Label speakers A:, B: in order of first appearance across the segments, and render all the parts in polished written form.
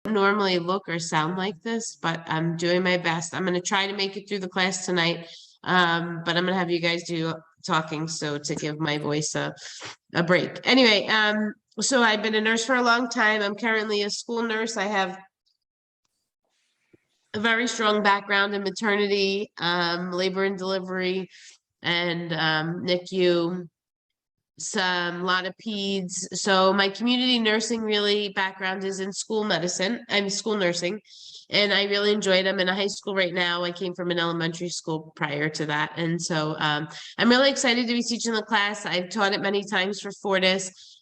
A: normally look or sound like this, but I'm doing my best. I'm gonna try to make it through the class tonight. But I'm gonna have you guys do talking, so to give my voice a break. Anyway, so I've been a nurse for a long time. I'm currently a school nurse. I have a very strong background in maternity, labor and delivery, and NICU, some lot of peds. So my community nursing really background is in school medicine. I'm school nursing, and I really enjoyed. I'm in a high school right now. I came from an elementary school prior to that, and so I'm really excited to be teaching the class. I've taught it many times for Fortis.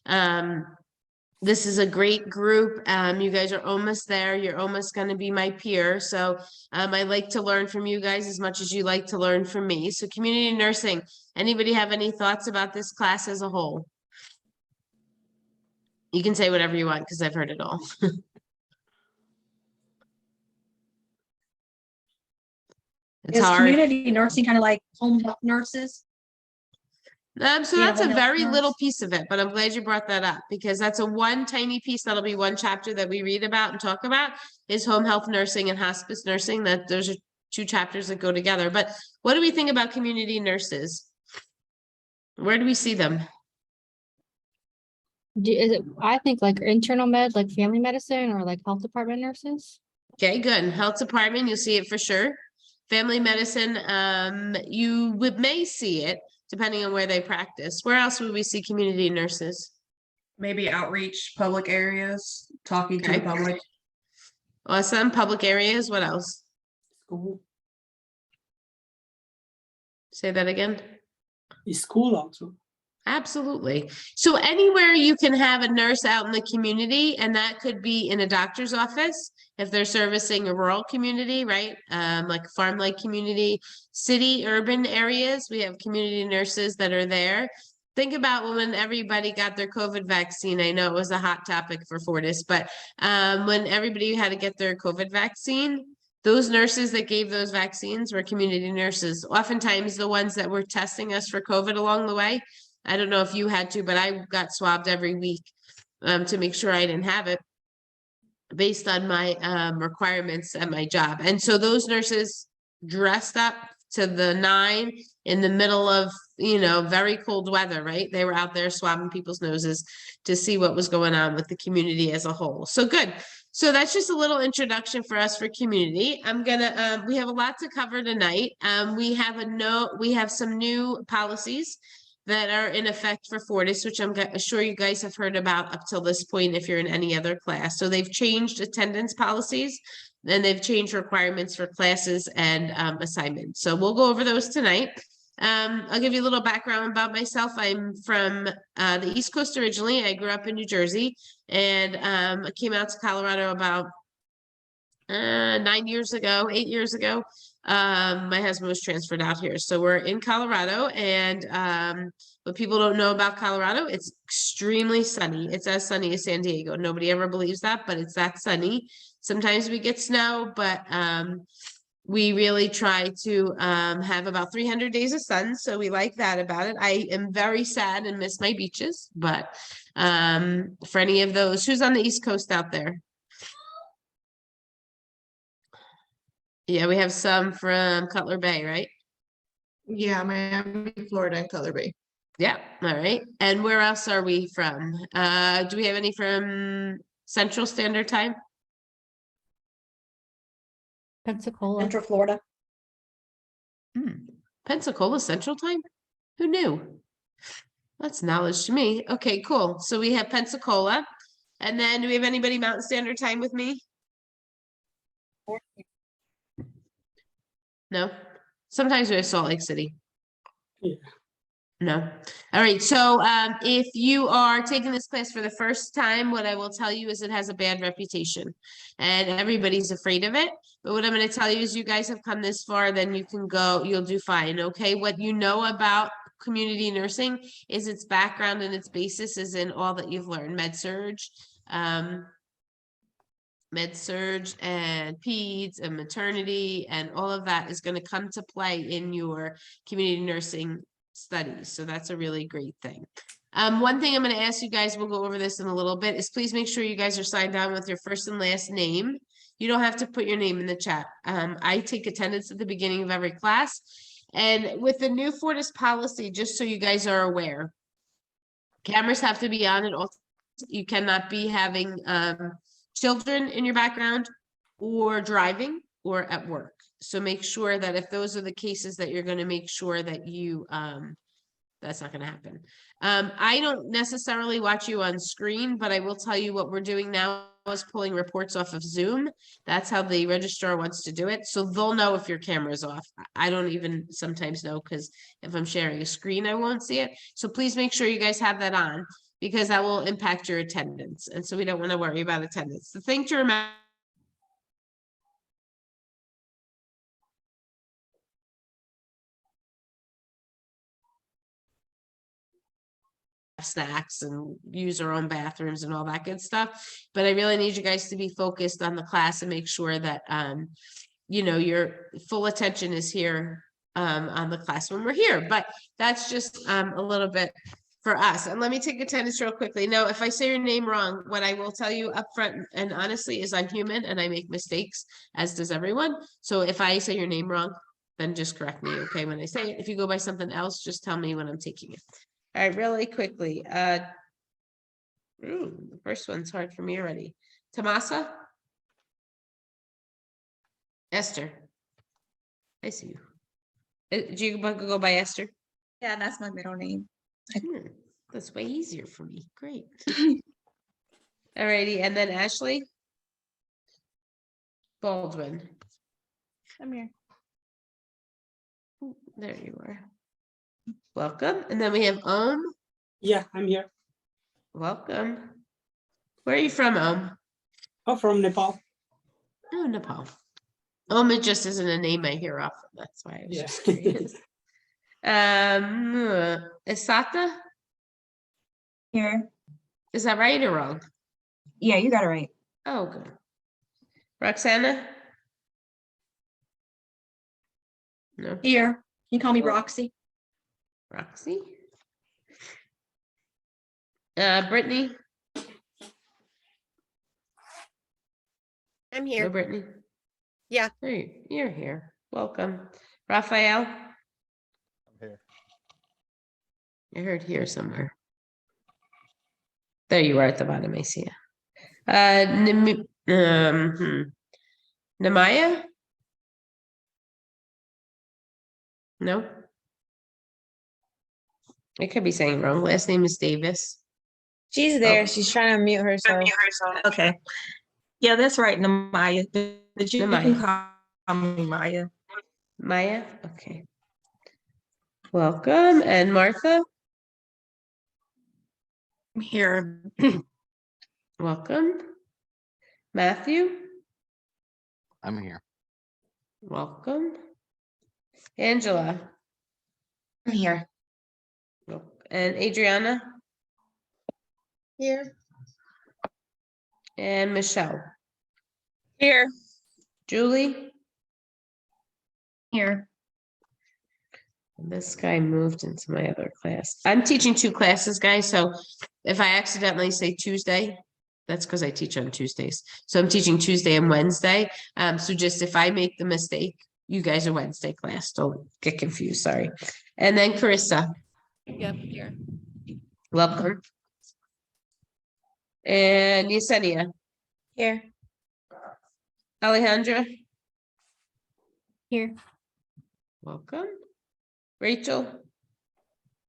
A: This is a great group. You guys are almost there. You're almost going to be my peer. So I like to learn from you guys as much as you like to learn from me. So community nursing, anybody have any thoughts about this class as a whole? You can say whatever you want because I've heard it all. It's
B: Is
A: hard.
B: community nursing kind of like home health nurses?
A: So
B: being a
A: that's a
B: home health
A: very
B: nurse?
A: little piece of it, but I'm glad you brought that up because that's a one tiny piece that'll be one chapter that we read about and talk about is home health nursing and hospice nursing. That those are two chapters that go together. But what do we think about community nurses? Where do we see them?
C: Is it, I think like internal med, like family medicine or like health department nurses.
A: Okay, good. Health department, you'll see it for sure. Family medicine, you may see it depending on where they practice. Where else would we see community nurses?
D: Maybe outreach, public areas, talking to
A: Okay.
D: the public.
A: Awesome. Public areas. What else?
E: School.
A: Say that again.
E: School also.
A: Absolutely. So anywhere you can have a nurse out in the community, and that could be in a doctor's office if they're servicing a rural community, right? Like a farm-like community, city, urban areas, we have community nurses that are there. Think about when everybody got their COVID vaccine. I know it was a hot topic for Fortis, but when everybody had to get their COVID vaccine, those nurses that gave those vaccines were community nurses. Oftentimes the ones that were testing us for COVID along the way. I don't know if you had to, but I got swabbed every week to make sure I didn't have it based on my requirements at my job. And so those nurses dressed up to the nine in the middle of, very cold weather, right? They were out there swabbing people's noses to see what was going on with the community as a whole. So good. So that's just a little introduction for us for community. We have a lot to cover tonight. We have some new policies that are in effect for Fortis, which I'm sure you guys have heard about up till this point if you're in any other class. So they've changed attendance policies and they've changed requirements for classes and assignments. So we'll go over those tonight. I'll give you a little background about myself. I'm from the East Coast originally. I grew up in New Jersey and I came out to Colorado about 8 years ago. My husband was transferred out here. So we're in Colorado and what people don't know about Colorado, it's extremely sunny. It's as sunny as San Diego. Nobody ever believes that, but it's that sunny. Sometimes we get snow, but we really try to have about 300 days of sun. So we like that about it. I am very sad and miss my beaches, but for any of those, who's on the East Coast out there? Yeah, we have some from Cutler Bay, right?
D: Yeah, Miami, Florida, and Cutler Bay.
A: Yeah, all right. And where else are we from? Do we have any from Central Standard Time?
C: Pensacola.
B: Central Florida.
A: Pensacola Central Time? Who knew? That's knowledge to me. Okay, cool. So we have Pensacola. And then do we have anybody Mountain Standard Time with me? No? Sometimes we have Salt Lake City.
E: Yeah.
A: No. All right. So if you are taking this class for the first time, what I will tell you is it has a bad reputation and everybody's afraid of it. But what I'm going to tell you is you guys have come this far, then you can go, you'll do fine. Okay. What you know about community nursing is its background and its basis is in all that you've learned, med-surg and peds and maternity and all of that is going to come to play in your community nursing studies. So that's a really great thing. One thing I'm gonna ask you guys, we'll go over this in a little bit, is please make sure you guys are signed on with your first and last name. You don't have to put your name in the chat. I take attendance at the beginning of every class. And with the new Fortis policy, just so you guys are aware, cameras have to be on at all. You cannot be having children in your background or driving or at work. So make sure that if those are the cases that you're going to make sure that you that's not going to happen. I don't necessarily watch you on screen, but I will tell you what we're doing now is pulling reports off of Zoom. That's how the registrar wants to do it. So they'll know if your camera is off. I don't even sometimes know because if I'm sharing a screen, I won't see it. So please make sure you guys have that on because that will impact your attendance. And so we don't want to worry about attendance. The thing to remember snacks and use our own bathrooms and all that good stuff. But I really need you guys to be focused on the class and make sure that you know, your full attention is here on the class when we're here. But that's just a little bit for us. And let me take attendance real quickly. Now, if I say your name wrong, what I will tell you up front and honestly is I'm human and I make mistakes, as does everyone. So if I say your name wrong, then just correct me, okay, when I say it. If you go by something else, just tell me when I'm taking it. All right, really quickly. The first one's hard for me already. Tomasa? Esther. I see you. Do you go by Esther?
F: Yeah, that's my middle name.
A: That's way easier for me. Great. Alrighty, and then Ashley? Baldwin.
F: I'm here.
A: There you are. Welcome. And then we have Om.
E: Yeah, I'm here.
A: Welcome. Where are you from, Om?
E: Oh, from Nepal.
A: Oh, Nepal. Om, it just isn't a name I hear often. That's why I was
E: Yeah.
A: just curious. Isata?
F: Here.
A: Is that right or wrong?
F: Yeah, you got it right.
A: Oh, good. Roxana? No.
B: Here, you call me Roxy.
A: Roxy? Brittany?
G: I'm
A: No,
G: here.
A: Brittany?
G: Yeah.
A: Hey, you're here. Welcome. Raphael?
H: I'm here.
A: I heard here somewhere. There you are at the bottom, I see you. Nemaya? No? I could be saying it wrong. Last name is Davis.
G: She's there.
A: Oh.
G: She's trying to mute herself.
F: Okay. Yeah, that's right, Namaya. But you
A: Namaya.
F: can call me Maya.
A: Maya? Okay. Welcome. And Martha?
F: I'm here.
A: Welcome. Matthew?
H: I'm here.
A: Welcome. Angela?
F: I'm here.
A: And Adriana?
G: Here.
A: And Michelle?
G: Here.
A: Julie?
B: Here.
A: This guy moved into my other class. I'm teaching 2 classes, guys, so if I accidentally say Tuesday, that's because I teach on Tuesdays. So I'm teaching Tuesday and Wednesday. So just if I make the mistake, you guys are Wednesday class. Don't get confused, sorry. And then Carissa,
C: Yep, here.
A: welcome. And Yesenia,
G: Here.
A: Alejandra,
C: Here.
A: welcome. Rachel,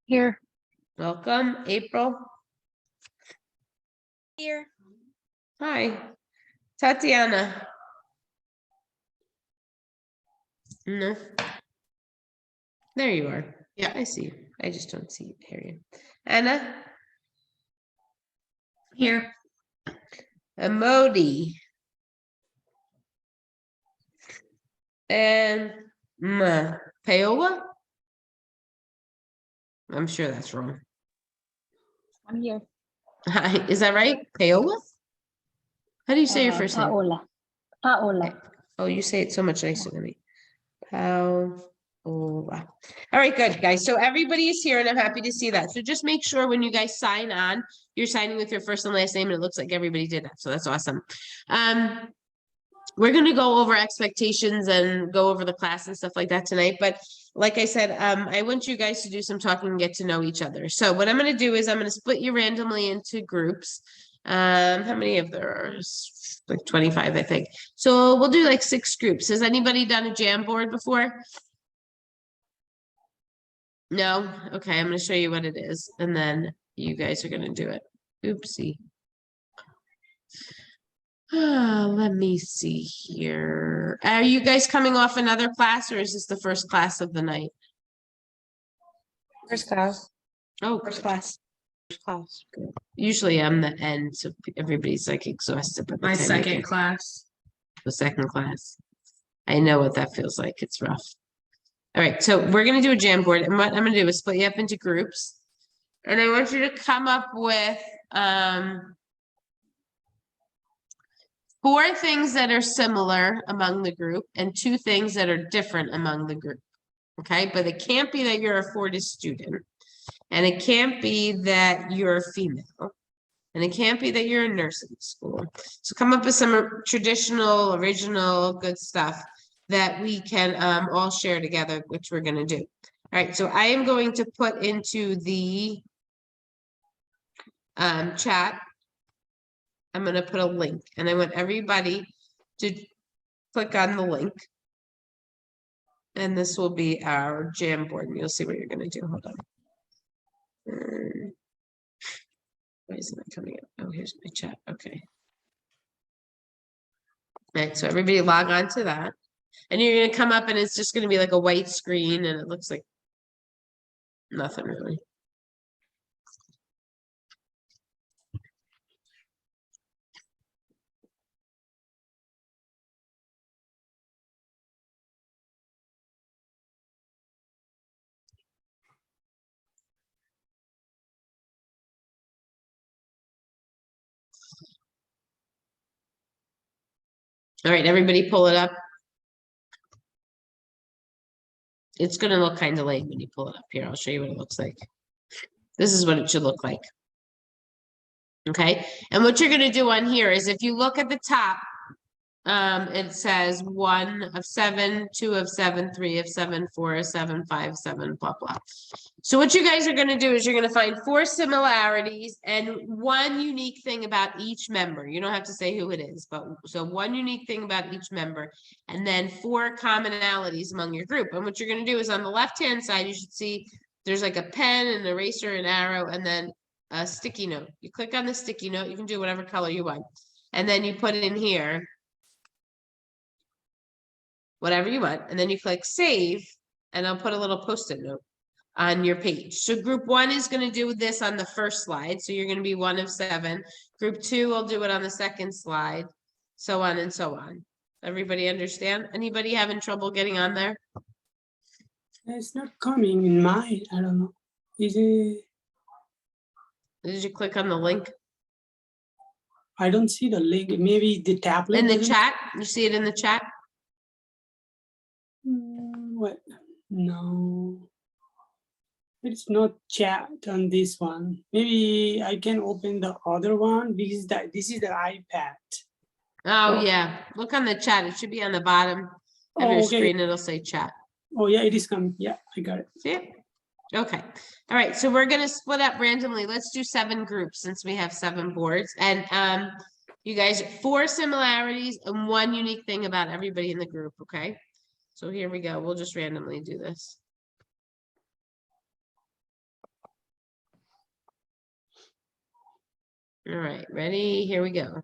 C: Here.
A: welcome. April,
G: Here.
A: hi. Tatiana. No. There you are. Yeah, I see you. I just don't see you. Hear you. Anna
B: Here.
A: and Modi. And Paola. I'm sure that's wrong.
C: I'm here.
A: Hi, is that right? Paola? How do you say your first name?
C: Paola. Paola.
A: Oh, you say it so much nicer than me. Paola. Oh, wow. All right, good, guys. So everybody is here and I'm happy to see that. So just make sure when you guys sign on, you're signing with your first and last name and it looks like everybody did that. So that's awesome. We're gonna go over expectations and go over the class and stuff like that tonight, but like I said, I want you guys to do some talking and get to know each other. So what I'm gonna do is I'm gonna split you randomly into groups. How many of there are? Like 25, I think. So we'll do like 6 groups. Has anybody done a Jamboard before? No? Okay, I'm gonna show you what it is, and then you guys are gonna do it. Oopsie. Let me see here. Are you guys coming off another class, or is this the first class of the night?
G: First class.
A: Oh,
B: First class.
G: First class.
A: usually I'm the end, so everybody's like exhausted. By the
D: My
A: time they
D: second
A: get
D: class.
A: the second class. I know what that feels like. It's rough. All right, so we're gonna do a Jamboard, and what I'm gonna do is split you up into groups. And I want you to come up with 4 things that are similar among the group and 2 things that are different among the group. Okay, but it can't be that you're a Fortis student, and it can't be that you're female, and it can't be that you're in nursing school. So come up with some traditional, original, good stuff that we can all share together, which we're gonna do. All right, so I am going to put into the chat. I'm gonna put a link, and I want everybody to click on the link. And this will be our Jamboard, and you'll see what you're gonna do. Hold on. Why isn't it coming up? Oh, here's my chat. Okay. All right, so everybody log on to that. And you're gonna come up and it's just gonna be like a white screen and it looks like nothing really. All right, everybody pull it up. It's gonna look kind of lame when you pull it up here. I'll show you what it looks like. This is what it should look like. Okay, and what you're gonna do on here is if you look at the top, it says 1 of 7, 2 of 7, 3 of 7, 4 of 7, 5, 7, blah, blah. So what you guys are gonna do is you're gonna find 4 similarities and 1 unique thing about each member. You don't have to say who it is, but so 1 unique thing about each member, and then 4 commonalities among your group. And what you're gonna do is on the left-hand side, you should see there's like a pen, an eraser, an arrow, and then a sticky note. You click on the sticky note, you can do whatever color you want. And then you put it in here whatever you want, and then you click save, and I'll put a little post-it note on your page. So group 1 is going to do this on the first slide, so you're going to be 1 of 7. Group 2 will do it on the second slide, so on and so on. Everybody understand? Anybody having trouble getting on there?
E: It's not coming in mine. I don't know. Is it?
A: Did you click on the link
E: I don't see the link. Maybe the tablet.
A: in the
E: doesn't-
A: chat? You see it in the chat?
E: What? No. It's not chat on this one. Maybe I can open the other one because this is the iPad.
A: Oh, yeah. Look on the chat. It should be on the bottom of your
E: Oh, okay.
A: screen. It'll say chat.
E: Oh yeah, it is coming. Yeah, I got it.
A: See it? Okay. All right. So we're gonna split up randomly. Let's do 7 groups since we have 7 boards. And you guys, 4 similarities and 1 unique thing about everybody in the group, okay? So here we go. We'll just randomly do this. All right, ready? Here we go.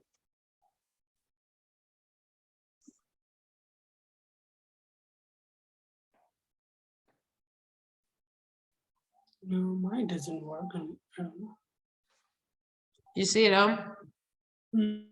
E: No, mine doesn't work. I don't know.
A: You see it, Om?
E: Mm.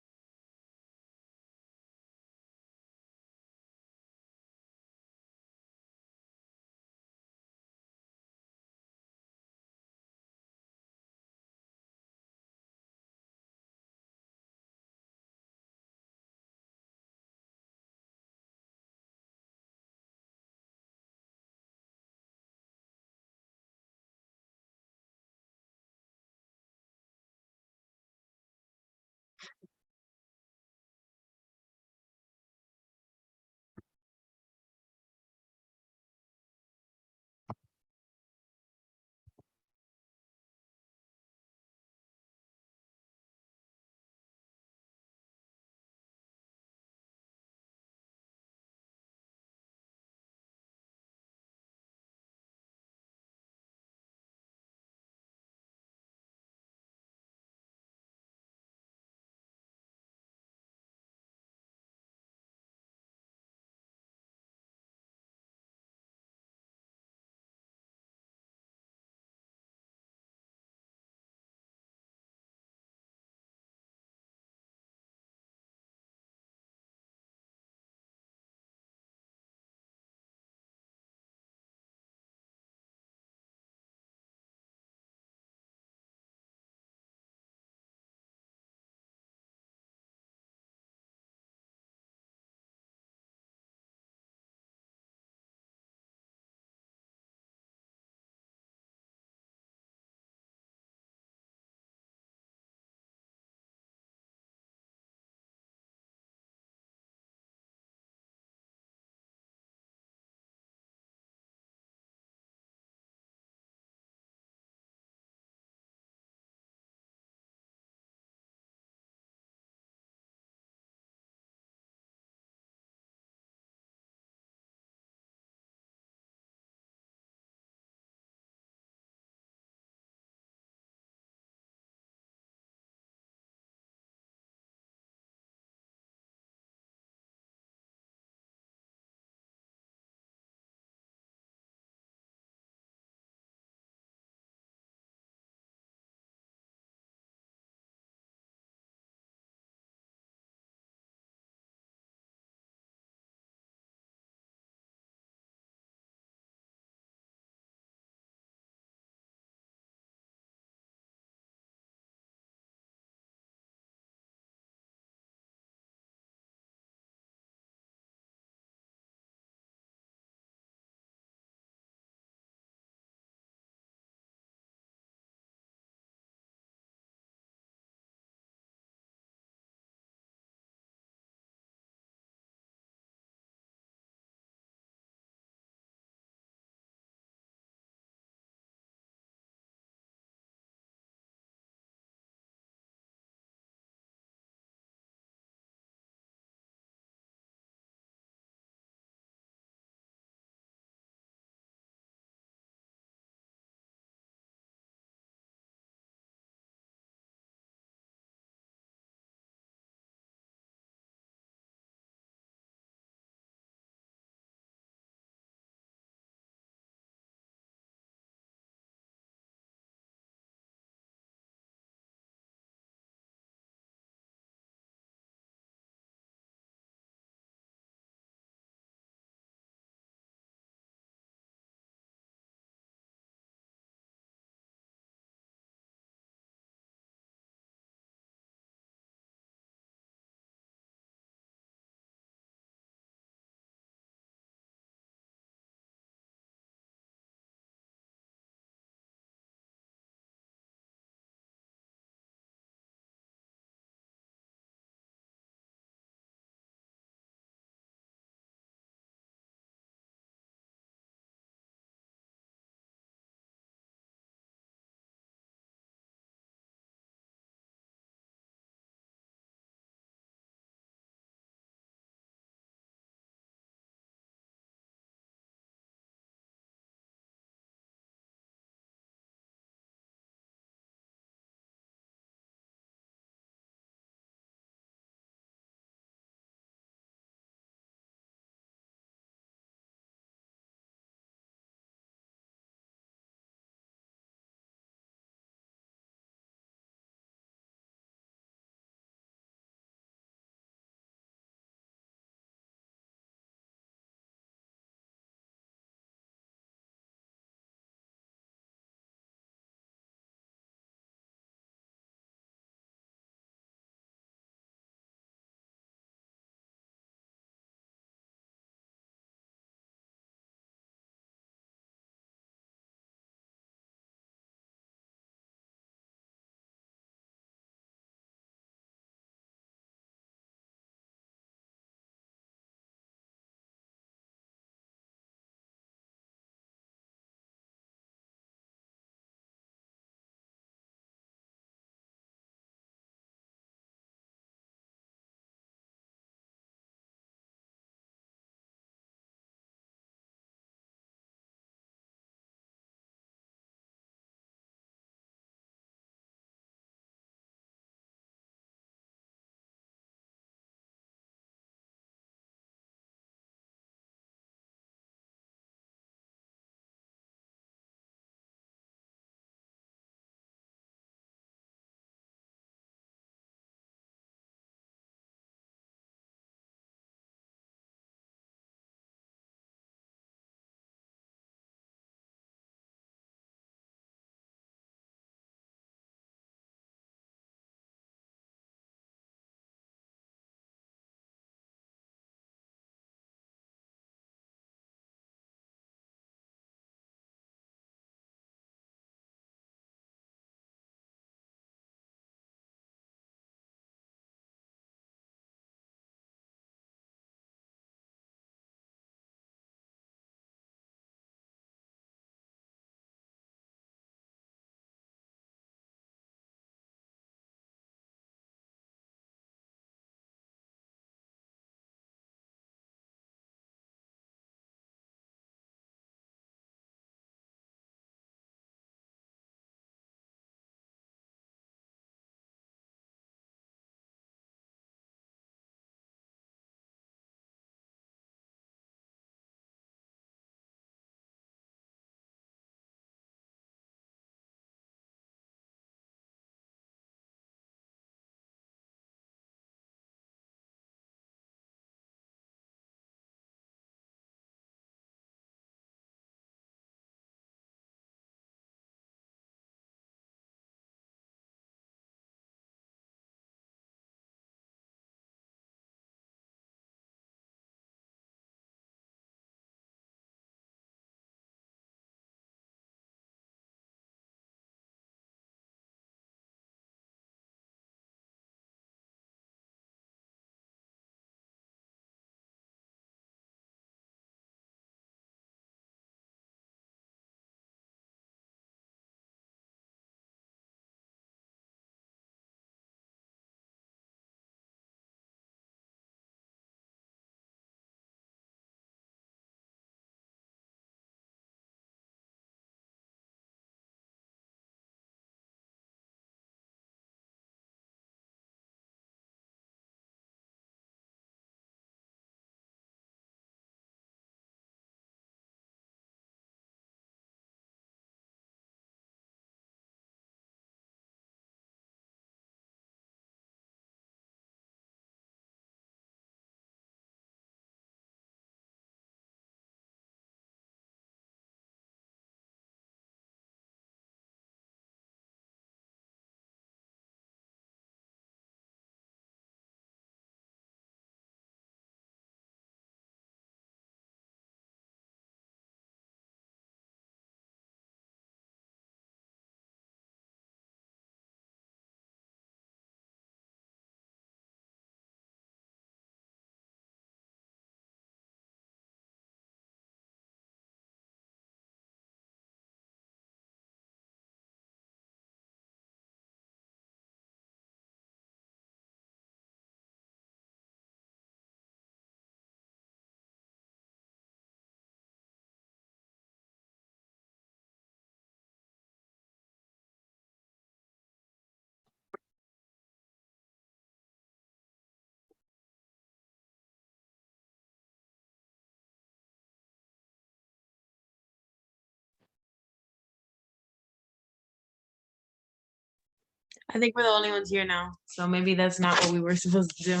I: I think we're the only ones here now, so maybe that's not what we were supposed to do.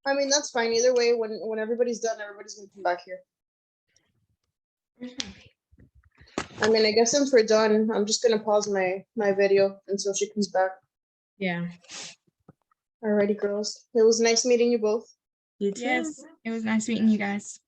J: I mean, that's fine. Either way, when everybody's done, everybody's gonna come back here. I mean, I guess since we're done, I'm just gonna pause my video until she comes back.
G: Yeah.
J: Alrighty, girls. It was nice meeting you both.
I: You too.
B: Yes, it was nice meeting you guys.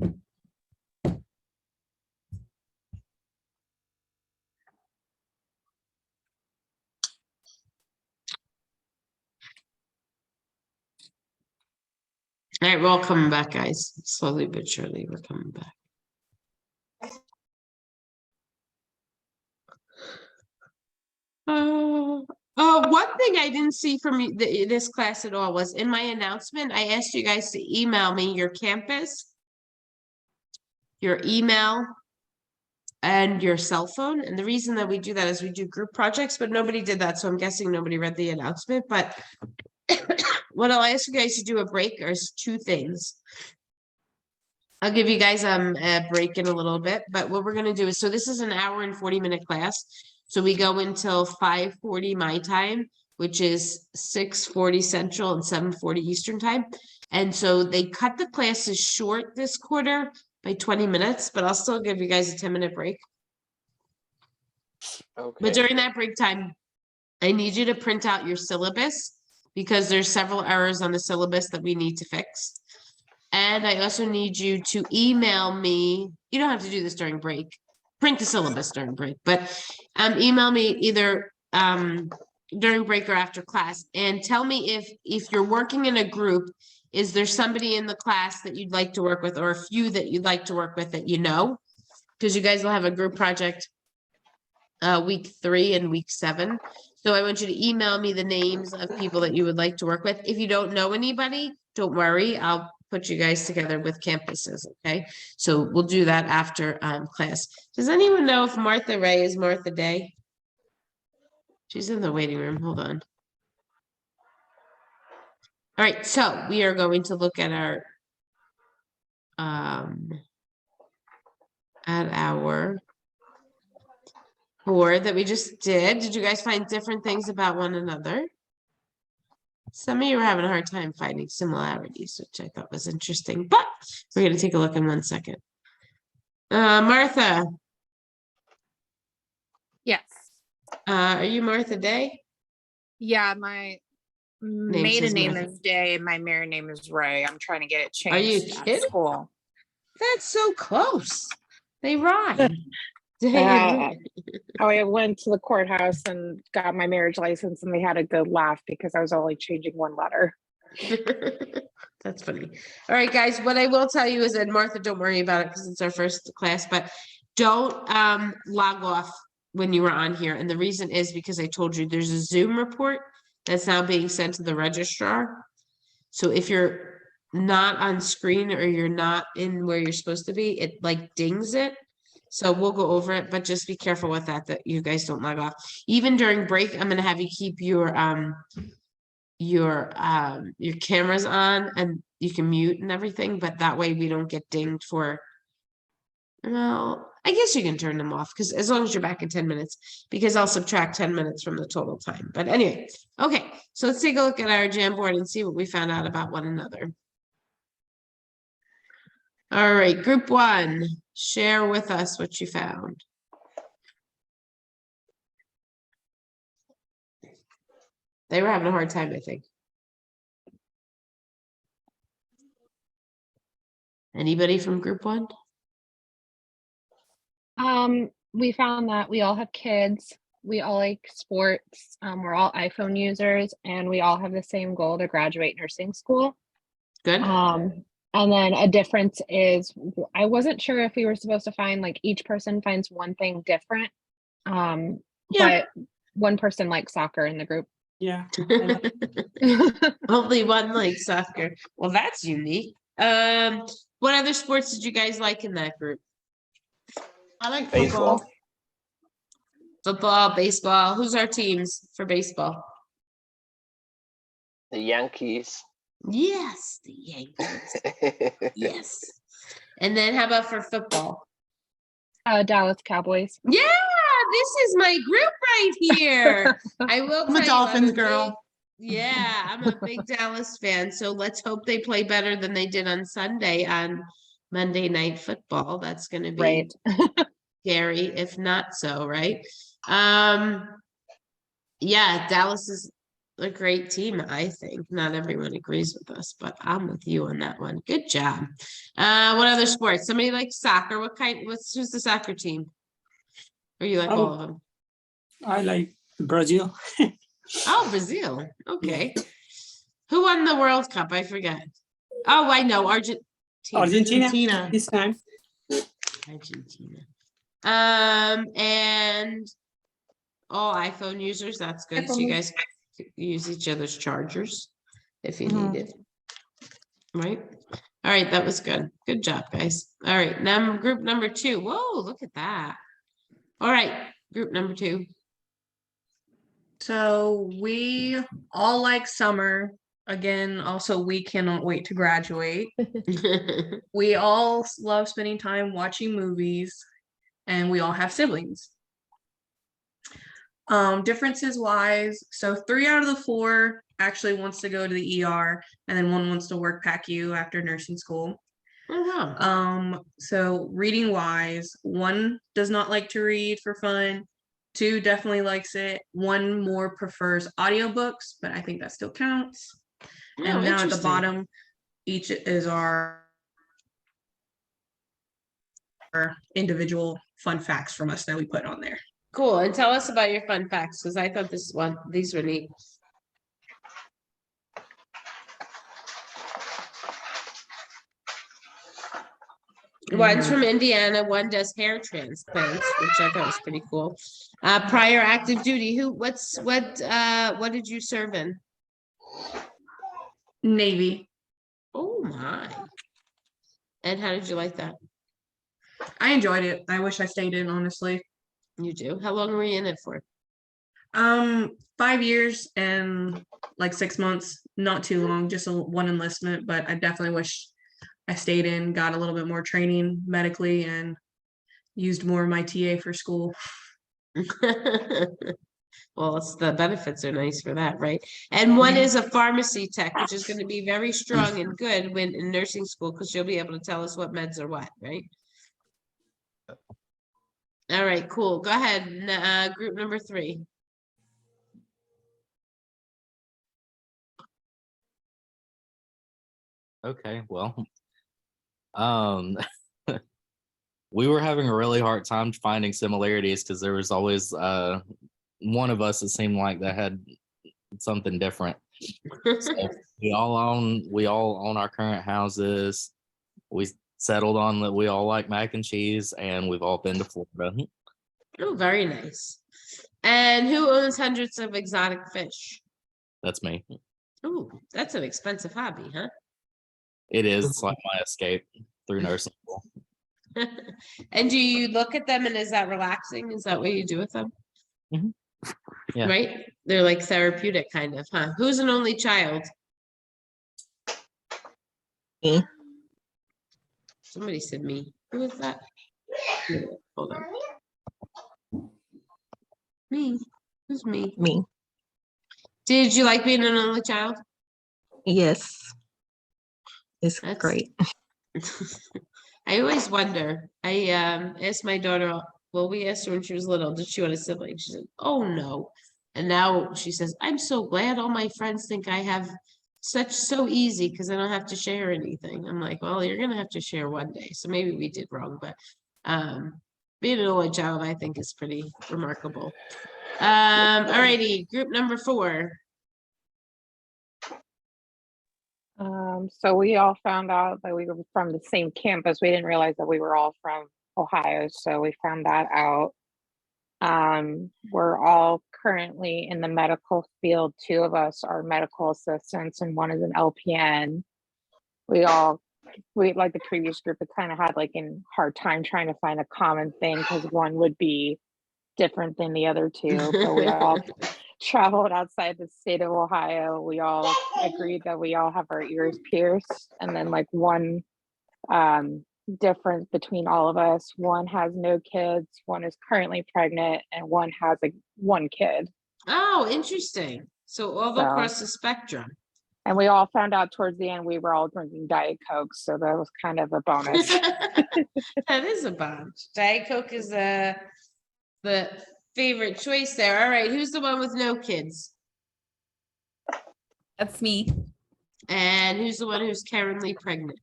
A: All right, we're all coming back, guys. Slowly but surely, we're coming back. One thing I didn't see from this class at all was in my announcement, I asked you guys to email me your campus, your email, and your cell phone. And the reason that we do that is we do group projects, but nobody did that. So I'm guessing nobody read the announcement. But what I'll ask you guys to do a break is two things. I'll give you guys a break in a little bit, but what we're gonna do is, so this is an hour and 40-minute class. So we go until 5:40 my time, which is 6:40 Central and 7:40 Eastern time. And so they cut the classes short this quarter by 20 minutes, but I'll still give you guys a 10-minute break.
H: Okay.
A: But during that break time, I need you to print out your syllabus because there's several errors on the syllabus that we need to fix. And I also need you to email me. You don't have to do this during break. Print the syllabus during break, but email me either during break or after class and tell me if you're working in a group, is there somebody in the class that you'd like to work with or a few that you'd like to work with that you know? Because you guys will have a group project week 3 and week 7. So I want you to email me the names of people that you would like to work with. If you don't know anybody, don't worry. I'll put you guys together with campuses, okay? So we'll do that after class. Does anyone know if Martha Ray is Martha Day? She's in the waiting room. Hold on. All right, so we are going to look at our board that we just did. Did you guys find different things about one another? Some of you were having a hard time finding similarities, which I thought was interesting, but we're going to take a look in 1 second. Martha,
B: Yes.
A: are you Martha Day?
B: Yeah, my
A: Name
B: maiden
A: says
B: name
A: Martha.
B: is Day and my married name is Ray. I'm trying to get it
A: Are you
B: changed at
A: kidding?
B: school.
A: That's so close. They rhyme.
B: I went to the courthouse and got my marriage license and they had a good laugh because I was only changing one letter.
A: That's funny. All right, guys, what I will tell you is that Martha, don't worry about it because it's our first class, but don't log off when you were on here. And the reason is because I told you there's a Zoom report that's now being sent to the registrar. So if you're not on screen or you're not in where you're supposed to be, it like dings it. So we'll go over it, but just be careful with that you guys don't log off. Even during break, I'm gonna have you keep your cameras on and you can mute and everything, but that way we don't get dinged for, well, I guess you can turn them off because as long as you're back in 10 minutes, because I'll subtract 10 minutes from the total time. But anyway, okay, so let's take a look at our Jamboard and see what we found out about one another. All right, group 1, share with us what you found. They were having a hard time, I think. Anybody from group 1?
C: We found that we all have kids, we all like sports, we're all iPhone users, and we all have the same goal to graduate nursing school.
A: Good.
C: And then a difference is, I wasn't sure if we were supposed to find like each person finds one thing different.
A: Yeah.
C: But one person likes soccer in the group.
E: Yeah.
A: Only one likes soccer. Well, that's unique. What other sports did you guys like in that group?
H: I like
G: Baseball.
A: Football, baseball. Who's our teams for baseball?
H: The Yankees.
A: Yes, the Yankees. Yes. And then how about for football?
C: Dallas Cowboys.
A: Yeah, this is my group right here. I will
D: I'm a
A: tell you,
D: Dolphins
A: big-
D: girl.
A: Yeah, I'm a big Dallas fan. So let's hope they play better than they did on Sunday on Monday Night Football. That's going to be
C: Right.
A: scary, if not so, right? Yeah, Dallas is a great team, I think. Not everyone agrees with us, but I'm with you on that one. Good job. What other sports? Somebody likes soccer. Who's the soccer team? Or you like all of them?
E: I like Brazil.
A: Oh, Brazil. Okay. Who won the World Cup? I forget. Oh, I know. Argentina.
E: Argentina. This time.
A: Argentina. And all iPhone users, that's good. So you guys can use each other's chargers if you need it. Right? All right, that was good. Good job, guys. All right, now group number 2. Whoa, look at that. All right, group number 2.
D: So we all like summer. Again, also we cannot wait to graduate. We all love spending time watching movies, and we all have siblings. Differences wise, so 3 out of the 4 actually wants to go to the ER, and then 1 wants to work PACU after nursing school.
A: Oh, wow.
D: So reading wise, 1 does not like to read for fun. 2 definitely likes it. 1 more prefers audiobooks, but I think that still counts.
A: Oh,
D: And now at the
A: interesting.
D: bottom, each is our individual fun facts from us that we put on there.
A: Cool. And tell us about your fun facts, because I thought these were neat. One's from Indiana, one does hair transplants, which I thought was pretty cool. Prior active duty, what did you serve in?
D: Navy.
A: Oh my. And how did you like that?
D: I enjoyed it. I wish I stayed in, honestly.
A: You do? How long were you in it for?
D: 5 years and like 6 months. Not too long, just 1 enlistment, but I definitely wish I stayed in, got a little bit more training medically, and used more of my TA for school.
A: Well, the benefits are nice for that, right? And one is a pharmacy tech, which is going to be very strong and good when in nursing school, because you'll be able to tell us what meds are what, right? All right, cool. Go ahead. Group number 3.
K: Okay, well, we were having a really hard time finding similarities because there was always one of us that seemed like that had something different. So we all own our current houses. We settled on that we all like mac and cheese, and we've all been to Florida.
A: Oh, very nice. And who owns hundreds of exotic fish?
K: That's me.
A: Oh, that's an expensive hobby, huh?
K: It is. It's like my escape through nursing school.
A: And do you look at them and is that relaxing? Is that what you do with them?
K: Mm-hmm. Yeah.
A: Right? They're like therapeutic kind of, huh? Who's an only child?
F: Me.
A: Somebody said me. Who is that? Hold on. Me. Who's me?
F: Me.
A: Did you like being an only child?
F: Yes. It's
A: That's
F: great.
A: I always wonder. I asked my daughter, well, we asked her when she was little, did she want a sibling? She said, oh no. And now she says, I'm so glad all my friends think I have so easy because I don't have to share anything. I'm like, well, you're gonna have to share one day. So maybe we did wrong, but being an only child, I think, is pretty remarkable. Alrighty, group number 4.
B: So we all found out that we were from the same campus. We didn't realize that we were all from Ohio, so we found that out. We're all currently in the medical field. 2 of us are medical assistants and 1 is an LPN. We like the previous group, it kind of had like a hard time trying to find a common thing because one would be different than the other 2, but we all traveled outside the state of Ohio. We all agreed that we all have our ears pierced, and then like one difference between all of us, 1 has no kids, 1 is currently pregnant, and 1 has 1 kid.
A: Oh, interesting. So all across the spectrum.
B: And we all found out towards the end we were all drinking Diet Coke, so that was kind of a bonus.
A: That is a bonus. Diet Coke is the favorite choice there. All right, who's the one with no kids?
I: That's me.
A: And who's the one who's currently pregnant?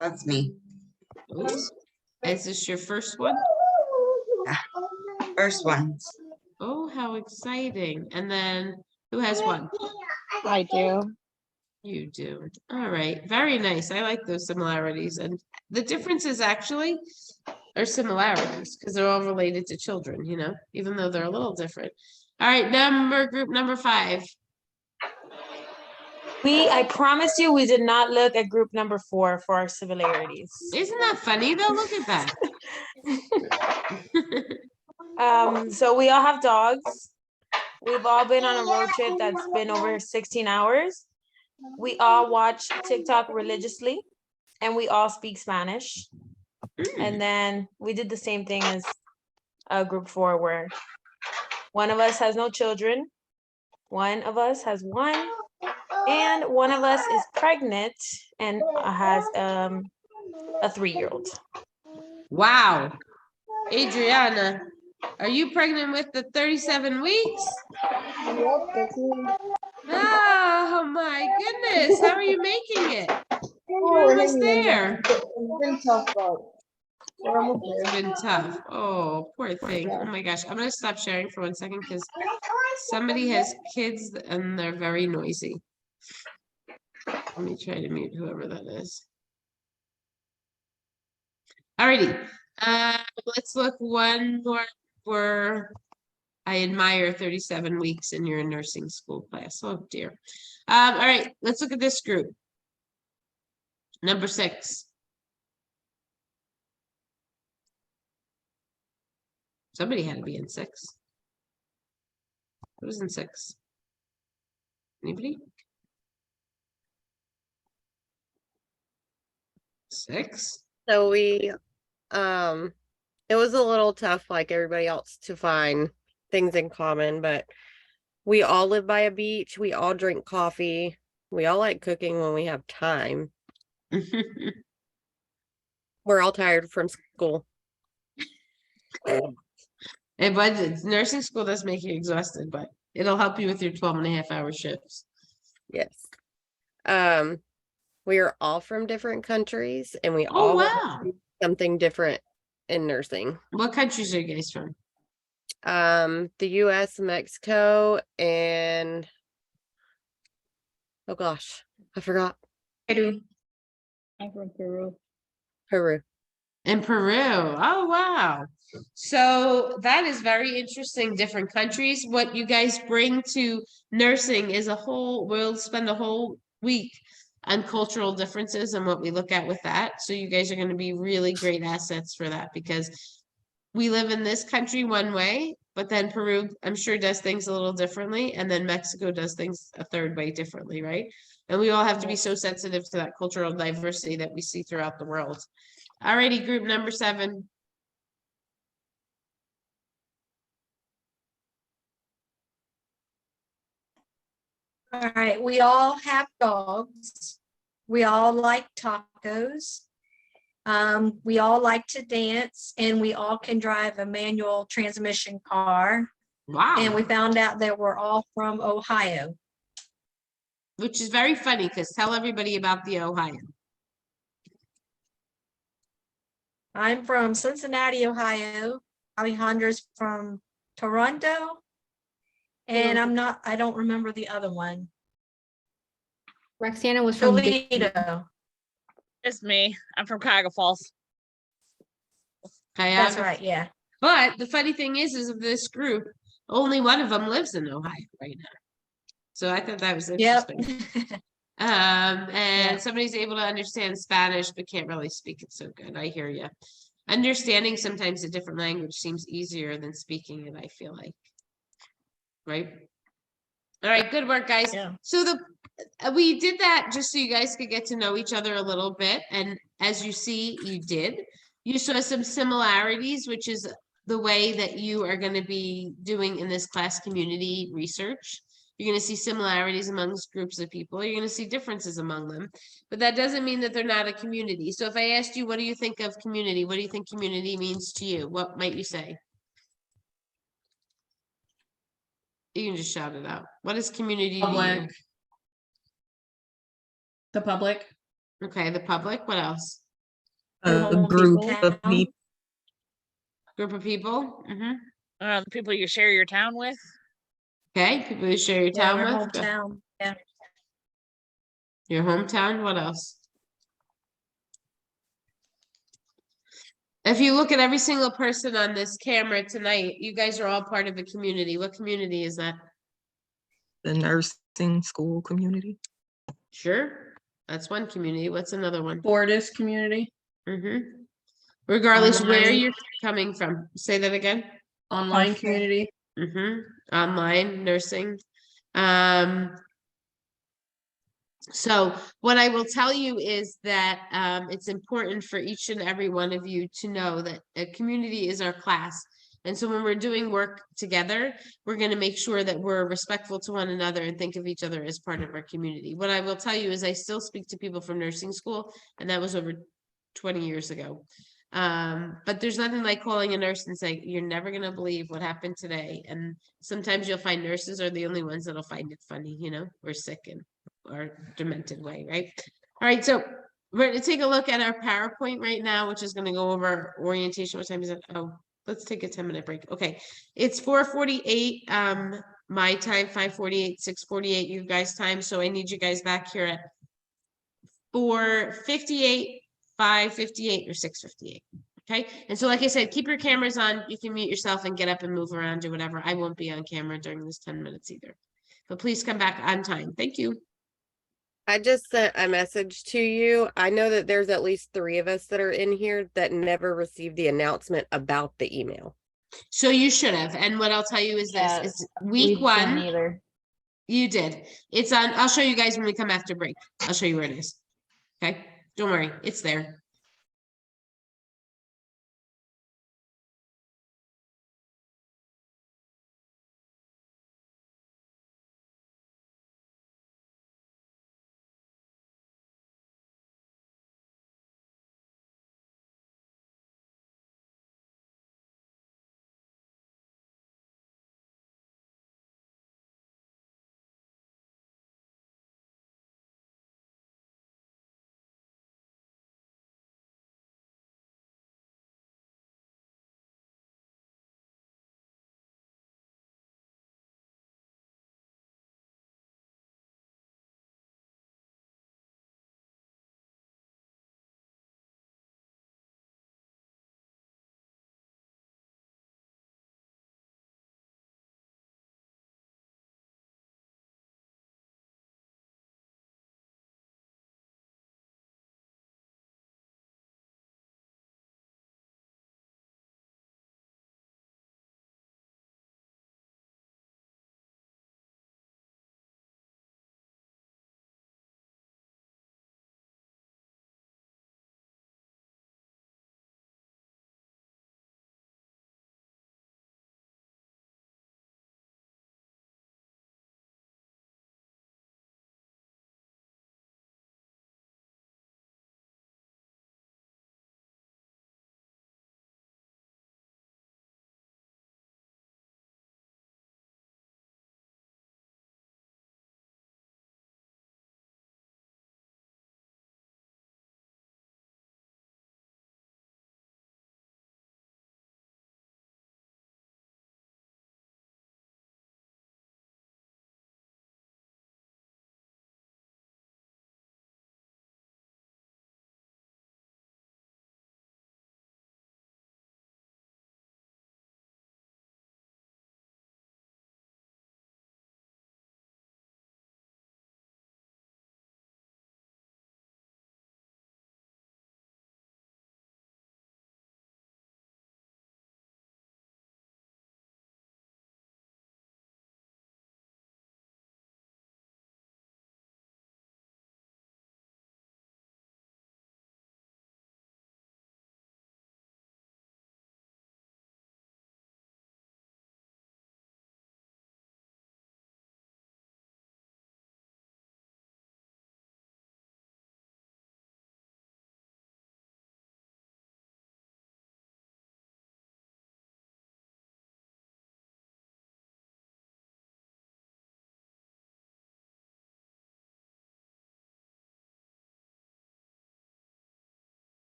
L: That's me.
A: Oops. Is this your first one?
L: First one.
A: Oh, how exciting. And then who has one?
B: I do.
A: You do. All right. Very nice. I like those similarities. And the differences actually are similarities because they're all related to children, you know, even though they're a little different. All right. Group number 5.
G: I promise you, we did not look at group number 4 for our similarities.
A: Isn't that funny though? Look at that.
G: So we all have dogs. We've all been on a road trip that's been over 16 hours. We all watch TikTok religiously, and we all speak Spanish. And then we did the same thing as group 4, where one of us has no children, one of us has one, and one of us is pregnant and has a 3-year-old.
A: Wow. Adriana, are you pregnant with the 37 weeks?
J: Yep, that's me.
A: Oh my goodness. How are you making it?
J: Oh,
A: We're almost
J: hanging in
A: there.
J: It's been tough, but we're almost
A: It's
J: there.
A: been tough. Oh, poor thing. Oh my gosh. I'm going to stop sharing for 1 second because somebody has kids and they're very noisy. Let me try to mute whoever that is. Alrighty. Let's look one more for I admire 37 weeks in your nursing school class. Oh dear. All right, let's look at this group. Number 6. Somebody had to be in 6. Who was in 6? Anybody? 6?
M: So it was a little tough, like everybody else, to find things in common, but we all live by a beach. We all drink coffee. We all like cooking when we have time. We're all tired from school.
A: But nursing school does make you exhausted, but it'll help you with your 12.5-hour shifts.
M: Yes. We are all from different countries, and we
A: Oh,
M: all
A: wow.
M: do something different in nursing.
A: What countries are you guys from?
M: The US, Mexico, and oh gosh, I forgot.
B: I'm from Peru.
M: Peru.
A: In Peru. Oh, wow. So that is very interesting. Different countries. What you guys bring to nursing is we'll spend a whole week on cultural differences and what we look at with that. So you guys are going to be really great assets for that because we live in this country one way, but then Peru, I'm sure, does things a little differently. And then Mexico does things a third way differently, right? And we all have to be so sensitive to that cultural diversity that we see throughout the world. Alrighty, group number 7.
N: All right, we all have dogs. We all like tacos. We all like to dance, and we all can drive a manual transmission car.
A: Wow.
N: And we found out that we're all from Ohio.
A: Which is very funny because tell everybody about the Ohio.
N: I'm from Cincinnati, Ohio. Alejandra's from Toronto. And I don't remember the other one.
C: Roxana was from
N: Toledo.
G: It's me. I'm from Cuyahoga Falls.
N: That's right, yeah.
A: But the funny thing is of this group, only one of them lives in Ohio right now. So I thought that was interesting.
N: Yep.
A: And somebody's able to understand Spanish but can't really speak it so good. I hear you. Understanding sometimes a different language seems easier than speaking it, I feel like. Right? All right, good work, guys.
N: Yeah.
A: So we did that just so you guys could get to know each other a little bit. And as you see, you did. You saw some similarities, which is the way that you are going to be doing in this class community research. You're going to see similarities amongst groups of people. You're going to see differences among them. But that doesn't mean that they're not a community. So if I asked you, what do you think of community? What do you think community means to you? What might you say? You can just shout it out. What is community to you?
D: Public. The public.
A: Okay, the public, what else?
F: A
C: Normal
F: group
C: people.
F: of people.
A: Group of people?
O: The people you share your town with.
A: Okay, people you share your
N: Yeah,
A: town
N: our
A: with? Go.
N: hometown, yeah.
A: Your hometown, what else? If you look at every single person on this camera tonight, you guys are all part of a community. What community is that?
F: The nursing school community.
A: Sure, that's one community. What's another one?
D: Fortis community.
A: Regardless where
D: Online.
A: you're coming from. Say that again.
D: Online community.
A: Online nursing. So what I will tell you is that it's important for each and every one of you to know that a community is our class. And so when we're doing work together, we're going to make sure that we're respectful to one another and think of each other as part of our community. What I will tell you is I still speak to people from nursing school, and that was over 20 years ago. But there's nothing like calling a nurse and saying, you're never going to believe what happened today. And sometimes you'll find nurses are the only ones that'll find it funny, or sick in or demented way, right? All right, so we're going to take a look at our PowerPoint right now, which is going to go over orientation. What time is it? Oh, let's take a 10-minute break. Okay, it's 4:48 my time, 5:48, 6:48 you guys time. So I need you guys back here at 4:58, 5:58, or 6:58. Okay, and so like I said, keep your cameras on. You can mute yourself and get up and move around or whatever. I won't be on camera during this 10 minutes either. But please come back on time. Thank you.
M: I just sent a message to you. I know that there's at least 3 of us that are in here that never received the announcement about the email.
A: So you should have. And what I'll tell you is
C: Yeah,
A: this is week
C: we didn't
A: 1.
C: either.
A: You did. It's on. I'll show you guys when we come after break. I'll show you where it is. Okay. Don't worry. It's there.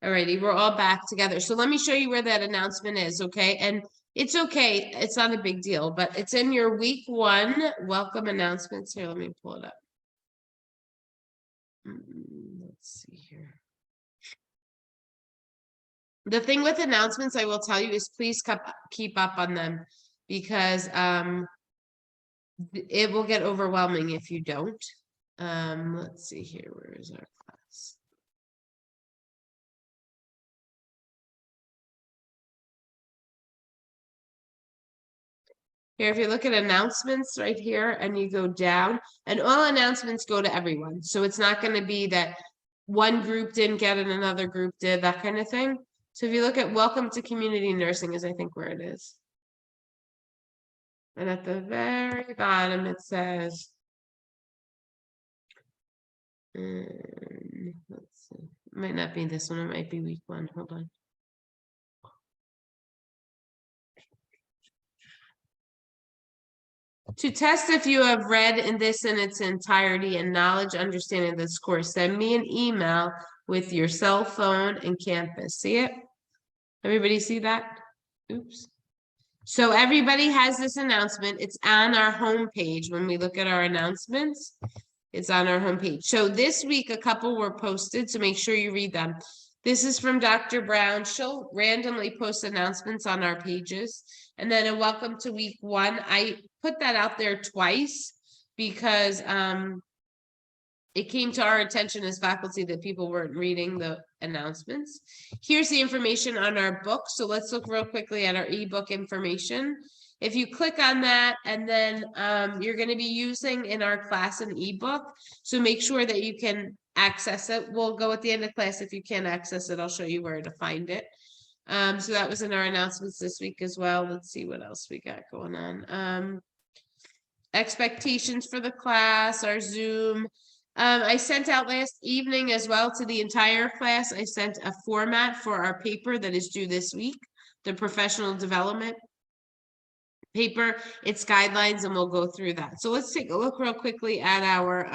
A: Alrighty, we're all back together. So let me show you where that announcement is, okay? And it's okay, it's not a big deal, but it's in your week 1 welcome announcements. Here, let me pull it up. Let's see here. The thing with announcements, I will tell you, is please keep up on them, because it will get overwhelming if you don't. Let's see here, where is our class? Here, if you look at announcements right here and you go down, and all announcements go to everyone. So it's not going to be that one group didn't get it, another group did, that kind of thing. So if you look at welcome to community nursing is I think where it is. And at the very bottom, it says, let's see, it might not be this one, it might be week 1. Hold on. To test if you have read in this in its entirety and knowledge, understanding this course, send me an email with your cell phone and campus. See it? Everybody see that? Oops. So everybody has this announcement. It's on our homepage. When we look at our announcements, it's on our homepage. So this week, a couple were posted, so make sure you read them. This is from Dr. Brown. She'll randomly post announcements on our pages. And then a welcome to week 1. I put that out there twice because it came to our attention as faculty that people weren't reading the announcements. Here's the information on our book. So let's look real quickly at our ebook information. If you click on that, and then you're going to be using in our class an ebook. So make sure that you can access it. We'll go at the end of class. If you can't access it, I'll show you where to find it. So that was in our announcements this week as well. Let's see what else we got going on. Expectations for the class, our Zoom. I sent out last evening as well to the entire class. I sent a format for our paper that is due this week, the professional development paper, its guidelines, and we'll go through that. So let's take a look real quickly at our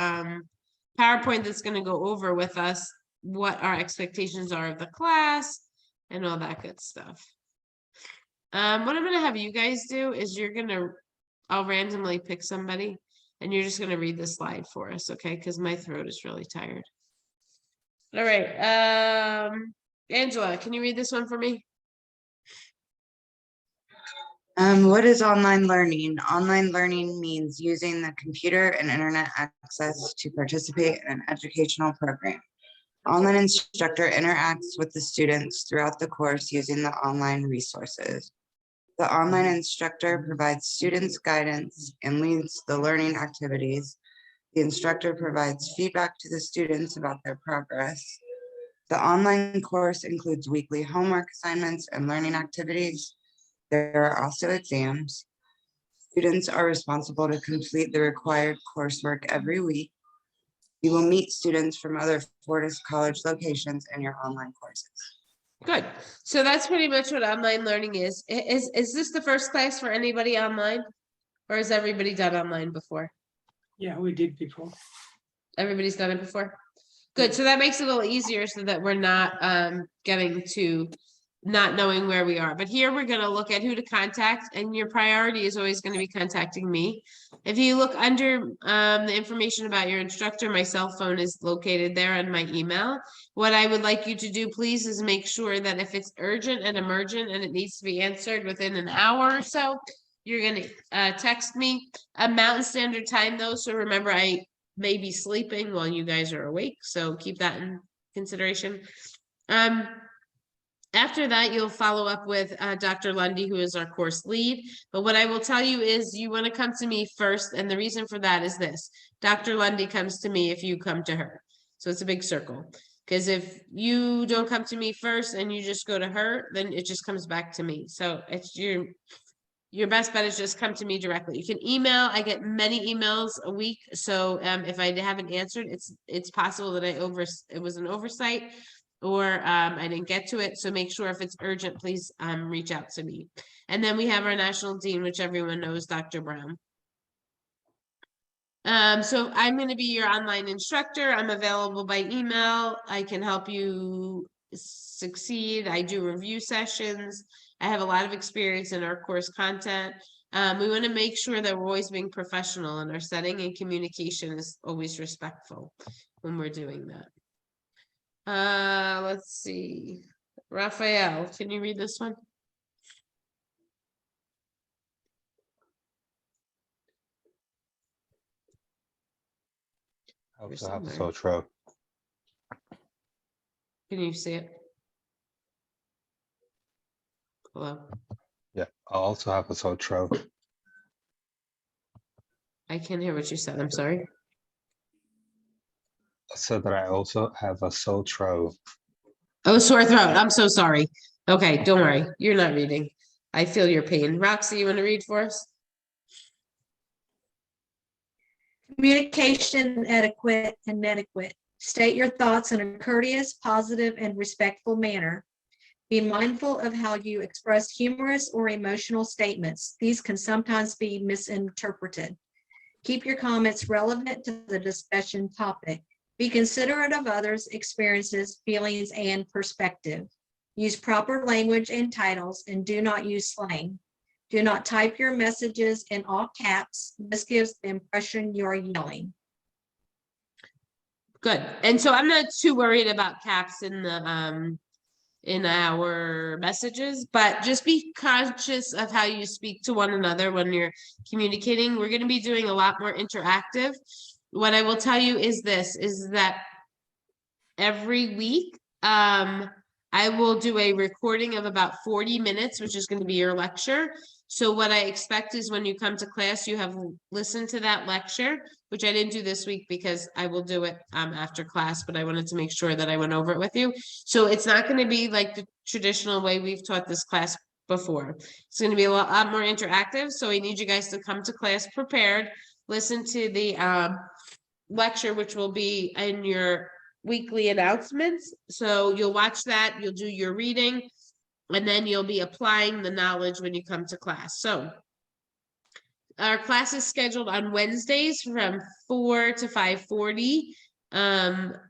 A: PowerPoint that's going to go over with us what our expectations are of the class and all that good stuff. What I'm going to have you guys do is I'll randomly pick somebody and you're just going to read the slide for us, okay? Because my throat is really tired. All right. Angela, can you read this one for me?
L: What is online learning? Online learning means using the computer and internet access to participate in an educational program. Online instructor interacts with the students throughout the course using the online resources. The online instructor provides students guidance and leads the learning activities. The instructor provides feedback to the students about their progress. The online course includes weekly homework assignments and learning activities. There are also exams. Students are responsible to complete the required coursework every week. You will meet students from other Fortis College locations in your online courses.
A: Good. So that's pretty much what online learning is. Is this the first class for anybody online? Or has everybody done online before?
E: Yeah, we did before.
A: Everybody's done it before? Good. So that makes it a little easier so that we're not getting to not knowing where we are. But here we're going to look at who to contact, and your priority is always going to be contacting me. If you look under the information about your instructor, my cell phone is located there and my email. What I would like you to do, please, is make sure that if it's urgent and emergent and it needs to be answered within an hour or so, you're going to text me. Mountain Standard Time, though, so remember I may be sleeping while you guys are awake, so keep that in consideration. After that, you'll follow up with Dr. Lundy, who is our course lead. But what I will tell you is you want to come to me first. And the reason for that is this. Dr. Lundy comes to me if you come to her. So it's a big circle. Because if you don't come to me first and you just go to her, then it just comes back to me. So it's your best bet is just come to me directly. You can email. I get many emails a week. So if I haven't answered, it's possible that it was an oversight, or I didn't get to it. So make sure if it's urgent, please reach out to me. And then we have our national dean, which everyone knows, Dr. Brown. So I'm going to be your online instructor. I'm available by email. I can help you succeed. I do review sessions. I have a lot of experience in our course content. We want to make sure that we're always being professional in our setting, and communication is always respectful when we're doing that. Let's see. Raphael, can you read this one?
P: I
A: You're
P: also have
A: somewhere.
P: Sotro.
A: Can you see it? Hello?
P: Yeah, I also have a Sotro.
A: I can't hear what you said. I'm sorry.
P: I said that I also have a Sotro.
A: Oh, sore throat. I'm so sorry. Okay, don't worry. You're not reading. I feel your pain. Roxy, you want to read for us?
N: Communication etiquette and etiquette. State your thoughts in a courteous, positive, and respectful manner. Be mindful of how you express humorous or emotional statements. These can sometimes be misinterpreted. Keep your comments relevant to the discussion topic. Be considerate of others' experiences, feelings, and perspective. Use proper language and titles, and do not use slang. Do not type your messages in all caps. This gives the impression you are yelling.
A: Good. And so I'm not too worried about caps in our messages, but just be conscious of how you speak to one another when you're communicating. We're going to be doing a lot more interactive. What I will tell you is this, is that every week, I will do a recording of about 40 minutes, which is going to be your lecture. So what I expect is when you come to class, you have listened to that lecture, which I didn't do this week because I will do it after class, but I wanted to make sure that I went over it with you. So it's not going to be like the traditional way we've taught this class before. It's going to be a lot more interactive. So I need you guys to come to class prepared, listen to the lecture, which will be in your weekly announcements. So you'll watch that, you'll do your reading, and then you'll be applying the knowledge when you come to class. So our class is scheduled on Wednesdays from 4 to 5:40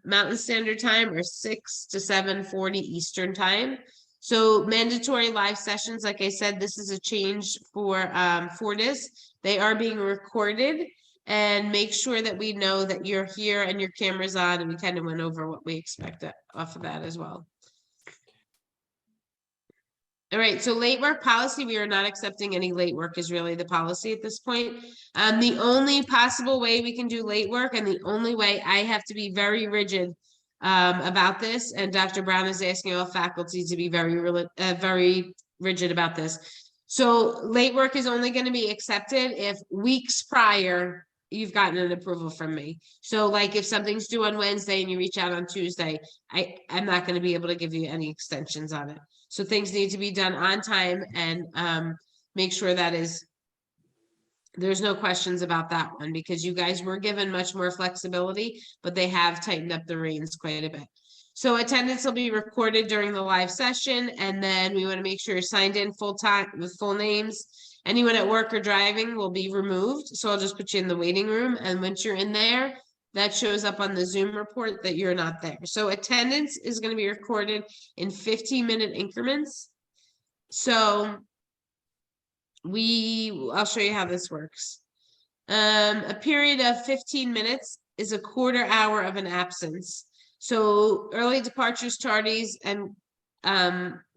A: Mountain Standard Time, or 6 to 7:40 Eastern Time. So mandatory live sessions, like I said, this is a change for Fortis. They are being recorded, and make sure that we know that you're here and your camera's on, and we kind of went over what we expect off of that as well. All right, so late work policy, we are not accepting any late work is really the policy at this point. The only possible way we can do late work, and the only way I have to be very rigid about this, and Dr. Brown is asking all faculty to be very rigid about this. So late work is only going to be accepted if weeks prior you've gotten an approval from me. So like if something's due on Wednesday and you reach out on Tuesday, I'm not going to be able to give you any extensions on it. So things need to be done on time, and make sure that there's no questions about that one, because you guys were given much more flexibility, but they have tightened up the reins quite a bit. So attendance will be recorded during the live session, and then we want to make sure you're signed in full time with full names. Anyone at work or driving will be removed. So I'll just put you in the waiting room, and once you're in there, that shows up on the Zoom report that you're not there. So attendance is going to be recorded in 15-minute increments. So I'll show you how this works. A period of 15 minutes is a quarter hour of an absence. So early departures, tardies, and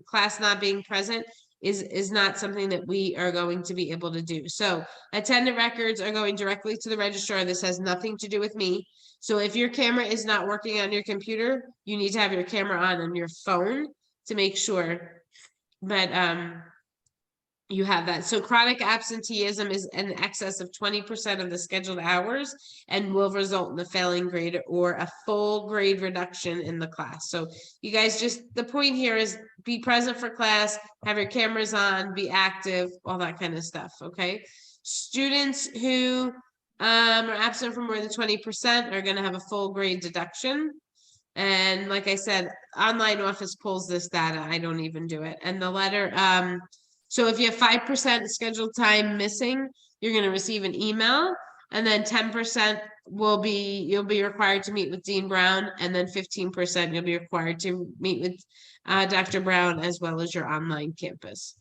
A: class not being present is not something that we are going to be able to do. So attendant records are going directly to the registrar. This has nothing to do with me. So if your camera is not working on your computer, you need to have your camera on your phone to make sure that you have that. So chronic absenteeism is in excess of 20% of the scheduled hours and will result in a failing grade or a full grade reduction in the class. So you guys, just the point here is be present for class, have your cameras on, be active, all that kind of stuff. Okay. Students who are absent for more than 20% are going to have a full grade deduction. And like I said, Online Office pulls this data. I don't even do it. And the letter, so if you have 5% scheduled time missing, you're going to receive an email. And then 10% will be, you'll be required to meet with Dean Brown, and then 15% you'll be required to meet with Dr. Brown as well as your online campus.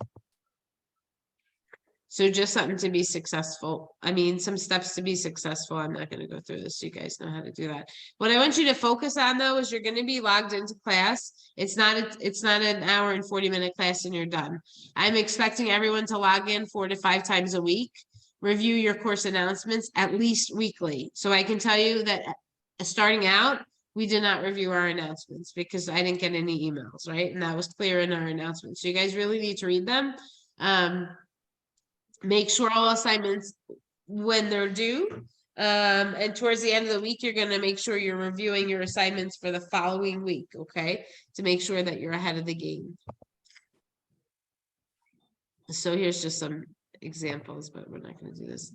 A: So just something to be successful. I mean, some steps to be successful. I'm not going to go through this. You guys know how to do that. What I want you to focus on though is you're going to be logged into class. It's not an hour and 40-minute class and you're done. I'm expecting everyone to log in 4 to 5 times a week. Review your course announcements at least weekly. So I can tell you that starting out, we did not review our announcements because I didn't get any emails, right? And that was clear in our announcements. So you guys really need to read them. Make sure all assignments when they're due. And towards the end of the week, you're going to make sure you're reviewing your assignments for the following week, okay? To make sure that you're ahead of the game. So here's just some examples, but we're not going to do this.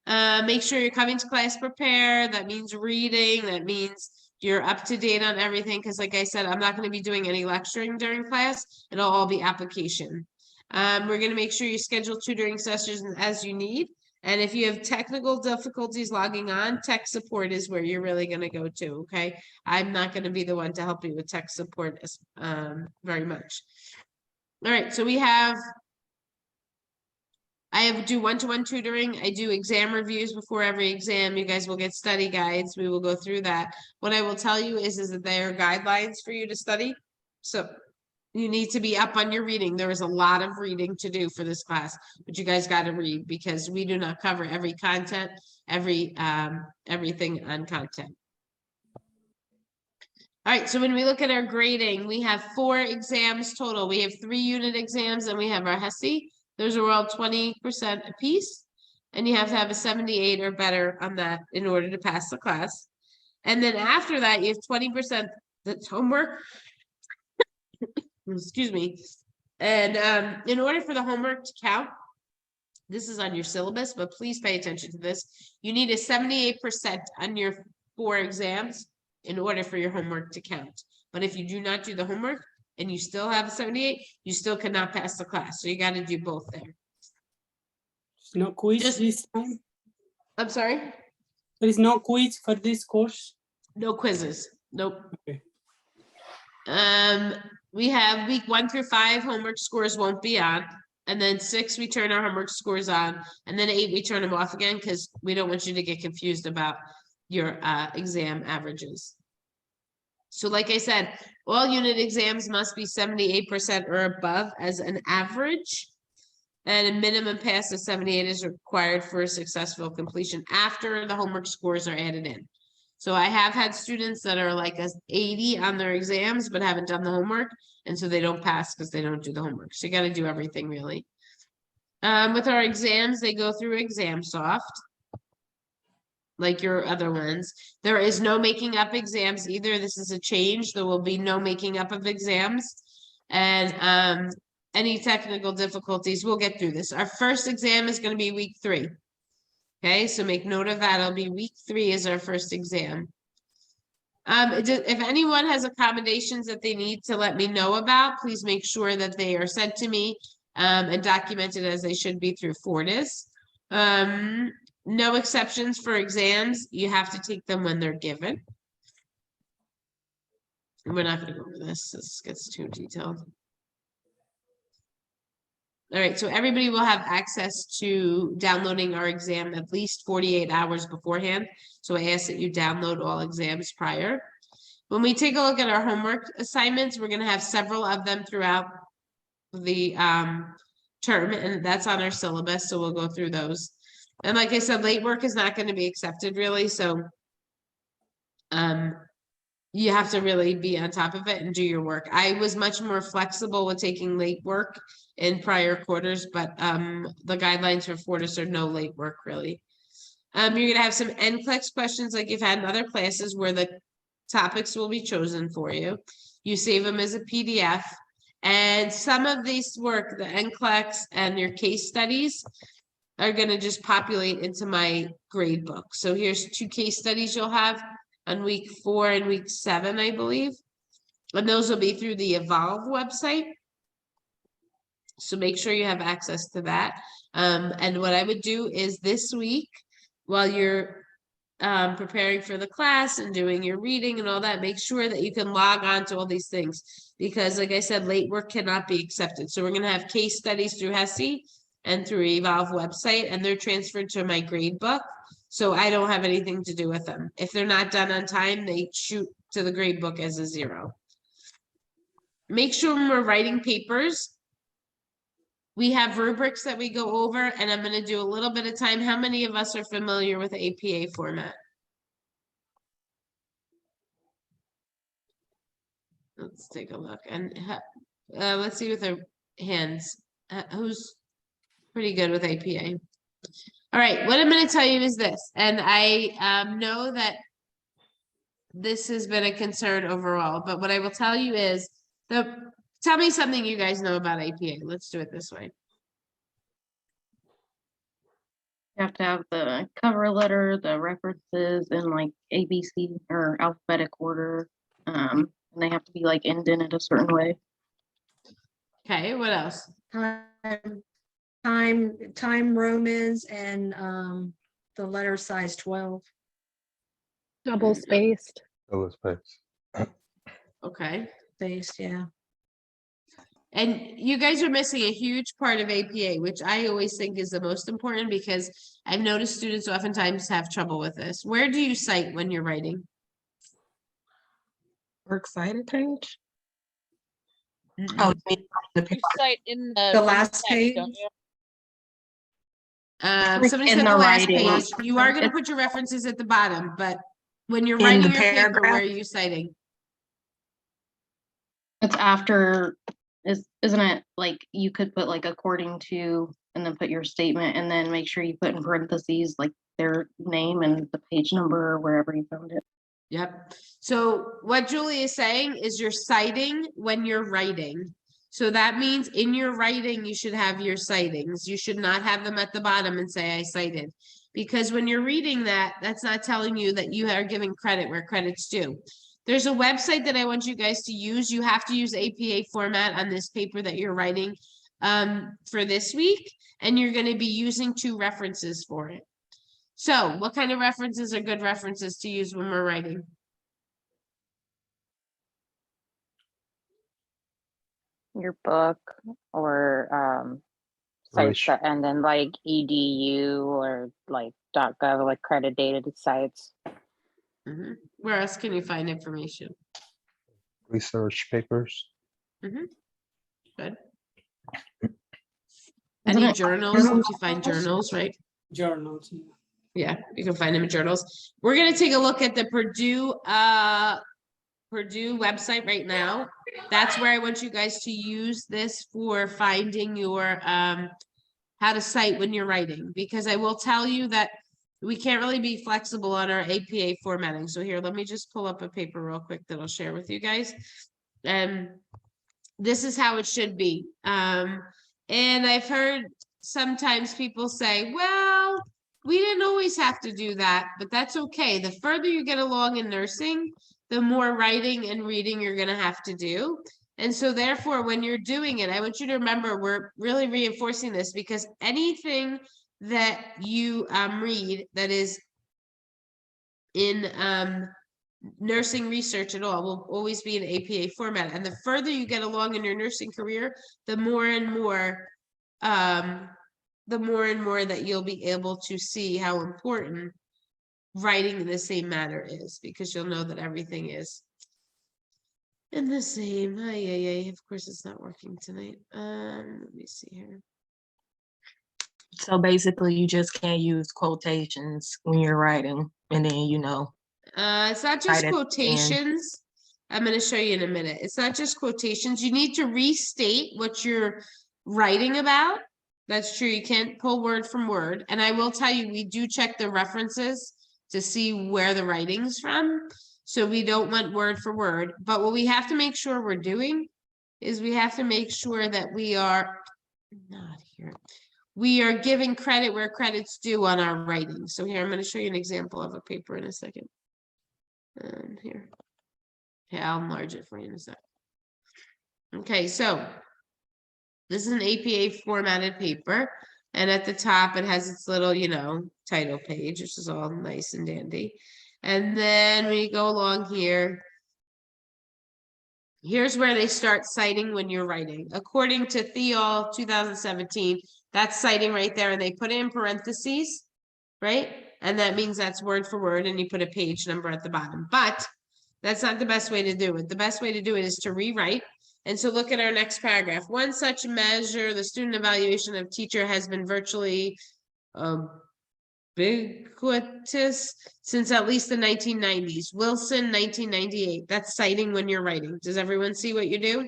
A: Make sure you're coming to class prepared. That means reading. That means you're up to date on everything. Because like I said, I'm not going to be doing any lecturing during class. It'll all be application. We're going to make sure you schedule tutoring sessions as you need. And if you have technical difficulties logging on, tech support is where you're really going to go to, okay? I'm not going to be the one to help you with tech support very much. All right, so I do one-to-one tutoring. I do exam reviews before every exam. You guys will get study guides. We will go through that. What I will tell you is that there are guidelines for you to study. So you need to be up on your reading. There is a lot of reading to do for this class, but you guys got to read because we do not cover every content, everything on content. All right, so when we look at our grading, we have 4 exams total. We have 3 unit exams and we have our HESI. Those are all 20% a piece, and you have to have a 78 or better on that in order to pass the class. And then after that, you have 20% that's homework. Excuse me. And in order for the homework to count, this is on your syllabus, but please pay attention to this. You need a 78% on your 4 exams in order for your homework to count. But if you do not do the homework and you still have a 78, you still cannot pass the class. So you got to do both there.
E: No quiz this time?
A: I'm sorry?
E: There is no quiz for this course?
A: No quizzes. Nope.
E: Okay.
A: We have week 1 through 5 homework scores won't be on, and then 6 we turn our homework scores on, and then 8 we turn them off again because we don't want you to get confused about your exam averages. So like I said, all unit exams must be 78% or above as an average, and a minimum pass of 78 is required for a successful completion after the homework scores are added in. So I have had students that are like a 80 on their exams, but haven't done the homework. And so they don't pass because they don't do the homework. So you got to do everything really. With our exams, they go through ExamSoft, like your other ones. There is no making up exams either. This is a change. There will be no making up of exams. And any technical difficulties, we'll get through this. Our first exam is going to be week 3. Okay, so make note of that. It'll be week 3 is our first exam. If anyone has accommodations that they need to let me know about, please make sure that they are sent to me and documented as they should be through Fortis. No exceptions for exams. You have to take them when they're given. We're not going to go over this. This gets too detailed. All right, so everybody will have access to downloading our exam at least 48 hours beforehand. So I ask that you download all exams prior. When we take a look at our homework assignments, we're going to have several of them throughout the term, and that's on our syllabus, so we'll go through those. And like I said, late work is not going to be accepted really, so you have to really be on top of it and do your work. I was much more flexible with taking late work in prior quarters, but the guidelines for Fortis are no late work really. You're going to have some NCLEX questions like you've had in other classes where the topics will be chosen for you. You save them as a PDF, and some of these work, the NCLEX and your case studies, are going to just populate into my grade book. So here's 2 case studies you'll have on week 4 and week 7, I believe. And those will be through the Evolve website. So make sure you have access to that. And what I would do is this week, while you're preparing for the class and doing your reading and all that, make sure that you can log on to all these things. Because like I said, late work cannot be accepted. So we're gonna have case studies through HESI and through Evolve website, and they're transferred to my grade book. So I don't have anything to do with them. If they're not done on time, they shoot to the grade book as a 0. Make sure when we're writing papers, we have rubrics that we go over, and I'm gonna do a little bit of time. How many of us are familiar with APA format? Let's take a look, and let's see with the hands. Who's pretty good with APA? All right, what I'm gonna tell you is this, and I know that this has been a concern overall, but what I will tell you is, tell me something you guys know about APA. Let's do it this way.
Q: You have to have the cover letter, the references in like ABC or alphabetic order. And they have to be like indented a certain way.
A: Okay, what else?
N: Time Romans and the letter size 12.
C: Double spaced.
P: Double space.
A: Okay.
N: Spaced, yeah.
A: And you guys are missing a huge part of APA, which I always think is the most important, because I've noticed students oftentimes have trouble with this. Where do you cite when you're writing?
F: Works cited page?
G: Oh,
O: You cite in
N: The last
O: text,
N: page?
O: don't you?
A: Somebody
Q: in
A: said
Q: the
A: the last
Q: writing.
A: page. You are gonna put your references at the bottom, but when you're
F: In
A: writing
F: the
A: your paper, where
F: paragraph?
A: are you citing?
Q: It's after, isn't it like you could put like according to and then put your statement and then make sure you put in parentheses like their name and the page number or wherever you found it.
A: Yep. So what Julie is saying is you're citing when you're writing. So that means in your writing, you should have your citings. You should not have them at the bottom and say I cited. Because when you're reading that, that's not telling you that you are giving credit where credit's due. There's a website that I want you guys to use. You have to use APA format on this paper that you're writing for this week, and you're going to be using 2 references for it. So what kind of references are good references to use when we're writing?
B: Your book or sites that end in like edu or like .gov, like accredited sites.
A: Mm-hmm. Where else can you find information?
P: Research papers.
A: Mm-hmm. Good. Any journals? You find journals, right?
E: Journals.
A: Yeah, you can find them in journals. We're gonna take a look at the Purdue website right now. That's where I want you guys to use this for finding your how to cite when you're writing, because I will tell you that we can't really be flexible on our APA formatting. So here, let me just pull up a paper real quick that I'll share with you guys. And this is how it should be. And I've heard sometimes people say, well, we didn't always have to do that, but that's okay. The further you get along in nursing, the more writing and reading you're gonna have to do. And so therefore, when you're doing it, I want you to remember, we're really reinforcing this, because anything that you read that is in nursing research at all will always be in APA format. And the further you get along in your nursing career, the more and more that you'll be able to see how important writing in the same manner is, because you'll know that everything is in the same. Of course it's not working tonight. Let me see here.
F: So basically you just can't use quotations when you're writing, and then
A: It's not just
F: Right at the end.
A: quotations. I'm going to show you in a minute. It's not just quotations. You need to restate what you're writing about. That's true. You can't pull word from word. And I will tell you, we do check the references to see where the writing's from. So we don't want word for word. But what we have to make sure we're doing is we have to make sure that we are not here. We are giving credit where credit's due on our writing. So here, I'm going to show you an example of a paper in a second. Here. Okay, I'll enlarge it for you in a second. Okay, so this is an APA formatted paper. And at the top, it has its little, you know, title page, which is all nice and dandy. And then we go along here. Here's where they start citing when you're writing. According to Thiel 2017, that's citing right there, and they put it in parentheses, right? And that means that's word for word, and you put a page number at the bottom. But that's not the best way to do it. The best way to do it is to rewrite. And so look at our next paragraph. One such measure, the student evaluation of teacher has been virtually ubiquitous since at least the 1990s. Wilson, 1998. That's citing when you're writing. Does everyone see what you do?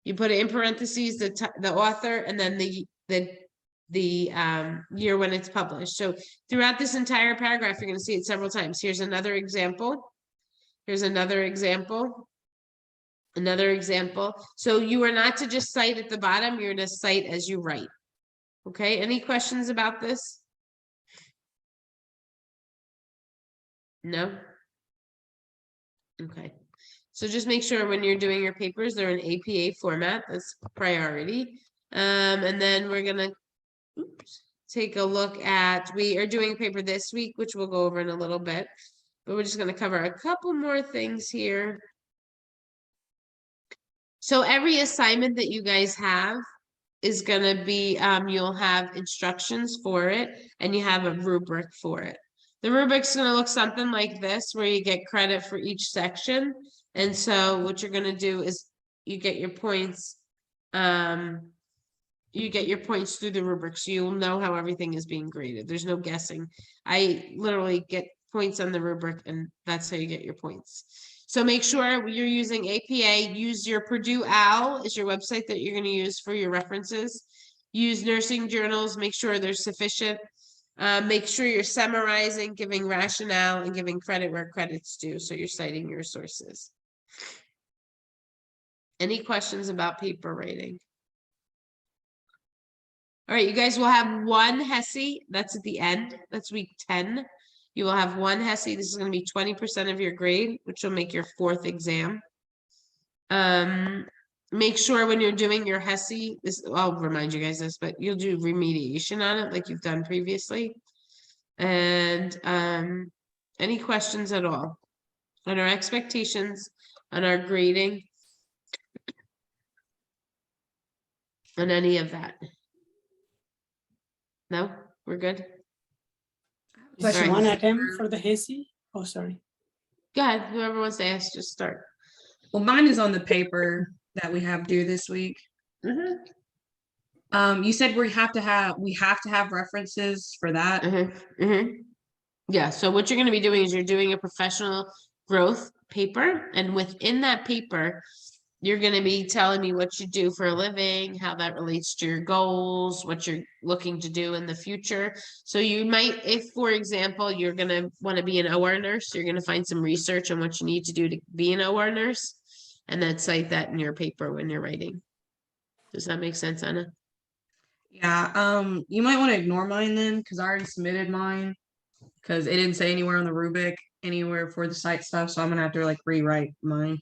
A: You put it in parentheses, the author, and then the year when it's published. So throughout this entire paragraph, you're going to see it several times. Here's another example. Here's another example. Another example. So you are not to just cite at the bottom, you're to cite as you write. Okay, any questions about this? No? Okay. So just make sure when you're doing your papers, they're in APA format. That's priority. And then we're gonna take a look at, we are doing a paper this week, which we'll go over in a little bit, but we're just gonna cover a couple more things here. So every assignment that you guys have is gonna be, you'll have instructions for it, and you have a rubric for it. The rubric's gonna look something like this, where you get credit for each section. And so what you're gonna do is you get your points, through the rubric, so you'll know how everything is being graded. There's no guessing. I literally get points on the rubric, and that's how you get your points. So make sure you're using APA. Use your Purdue OWL is your website that you're going to use for your references. Use nursing journals. Make sure they're sufficient. Make sure you're summarizing, giving rationale, and giving credit where credit's due. So you're citing your sources. Any questions about paper rating? All right, you guys will have one HESI. That's at the end. That's week 10. You will have one HESI. This is going to be 20% of your grade, which will make your 4th exam. Make sure when you're doing your HESI, I'll remind you guys this, but you'll do remediation on it like you've done previously. And any questions at all on our expectations, on our grading, on any of that? No, we're good.
E: Just
A: Alright.
E: one attempt for the HESI? Oh, sorry.
A: Go ahead. Whoever wants to ask, just start.
D: Well, mine is on the paper that we have due this week. You said we have to have references for that.
A: Yeah, so what you're going to be doing is you're doing a professional growth paper, and within that paper, you're going to be telling me what you do for a living, how that relates to your goals, what you're looking to do in the future. So you might, if, for example, you're going to want to be an OR nurse, you're going to find some research on what you need to do to be an OR nurse, and then cite that in your paper when you're writing. Does that make sense, Anna?
D: Yeah, you might want to ignore mine then, because I already submitted mine, because it didn't say anywhere on the rubric, anywhere for the site stuff, so I'm gonna have to like rewrite mine.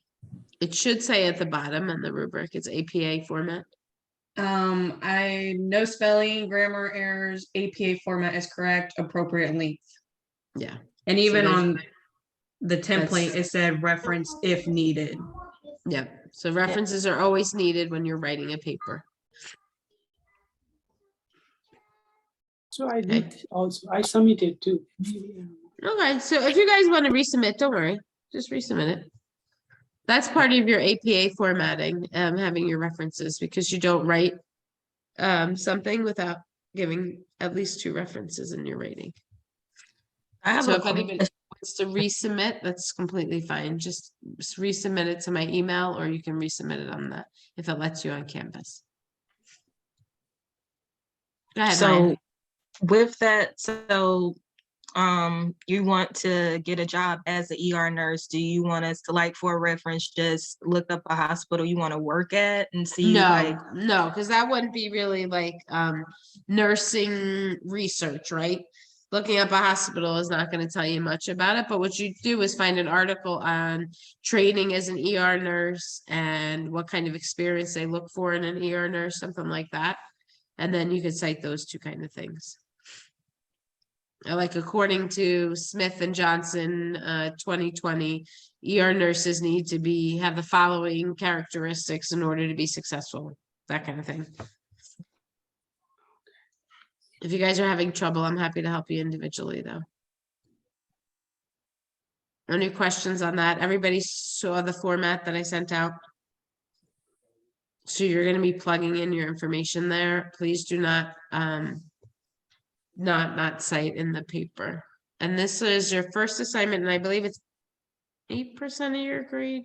A: It should say at the bottom on the rubric, it's APA format.
D: I no spelling, grammar errors, APA format is correct, appropriate length.
A: Yeah.
D: And even
A: there's-
D: on the template, it said reference if needed.
A: Yeah, so references are always needed when you're writing a paper.
E: So I did also, I submitted too.
A: Okay, so if you guys want to resubmit, don't worry, just resubmit it. That's part of your APA formatting, having your references, because you don't write something without giving at least 2 references in your rating.
F: I have
A: So
F: a
A: if anybody wants to resubmit, that's completely fine. Just resubmit it to my email, or you can resubmit it on the, if it lets you on Canvas. Go ahead,
F: So
A: Maya.
F: with that, so you want to get a job as an ER nurse. Do you want us to, like, for a reference, just look up a hospital you want to work at and see like
A: No, because that wouldn't be really like nursing research, right? Looking up a hospital is not going to tell you much about it, but what you do is find an article on training as an ER nurse and what kind of experience they look for in an ER nurse, something like that. And then you could cite those two kind of things. Like according to Smith and Johnson, 2020, ER nurses need to have the following characteristics in order to be successful, that kind of thing. If you guys are having trouble, I'm happy to help you individually though. Any questions on that? Everybody saw the format that I sent out? So you're gonna be plugging in your information there. Please do not, not cite in the paper. And this is your first assignment, and I believe it's 8% of your grade.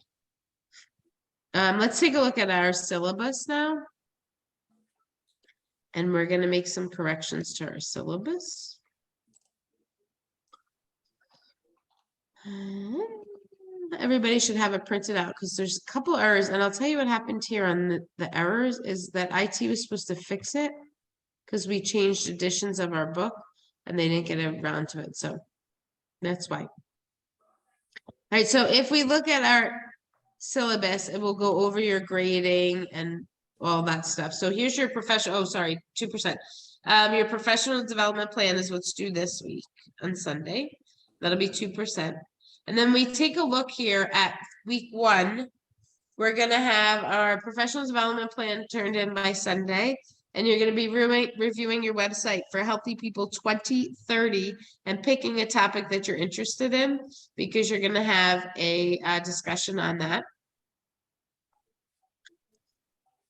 A: Let's take a look at our syllabus now. And we're gonna make some corrections to our syllabus. Everybody should have it printed out because there's a couple errors, and I'll tell you what happened here on the errors is that IT was supposed to fix it because we changed editions of our book and they didn't get around to it, so that's why. All right, so if we look at our syllabus, it will go over your grading and all that stuff. So here's your professional, 2%. Your professional development plan is what's due this week on Sunday. That'll be 2%. And then we take a look here at week 1. We're gonna have our professional development plan turned in by Sunday. And you're gonna be reviewing your website for Healthy People 2030 and picking a topic that you're interested in because you're gonna have a discussion on that.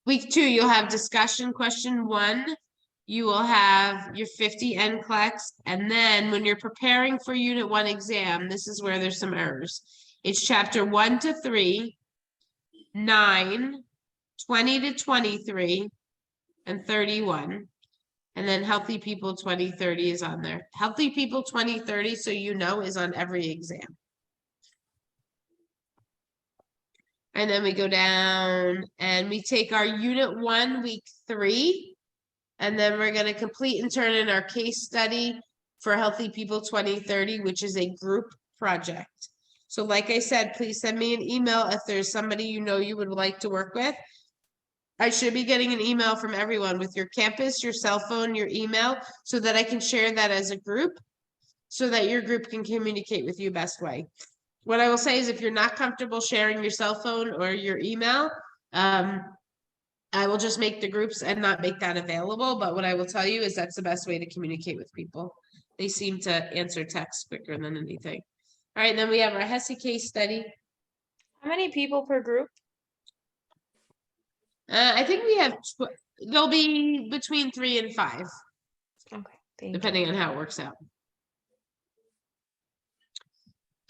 A: Week 2, you'll have discussion question 1. You will have your 50 NCLEX, and then when you're preparing for Unit 1 exam, this is where there's some errors. It's chapter 1 to 3, 9, 20 to 23, and 31. And then Healthy People 2030 is on there. Healthy People 2030, so you know, is on every exam. And then we go down and we take our Unit 1, week 3. And then we're going to complete and turn in our case study for Healthy People 2030, which is a group project. So like I said, please send me an email if there's somebody you know you would like to work with. I should be getting an email from everyone with your campus, your cell phone, your email, so that I can share that as a group, so that your group can communicate with you best way. What I will say is if you're not comfortable sharing your cell phone or your email, I will just make the groups and not make that available. But what I will tell you is that's the best way to communicate with people. They seem to answer text quicker than anything. All right, then we have our HESI case study.
G: How many people per group?
A: I think we have, there'll be between 3 and 5.
G: Okay,
A: depending on how it works out.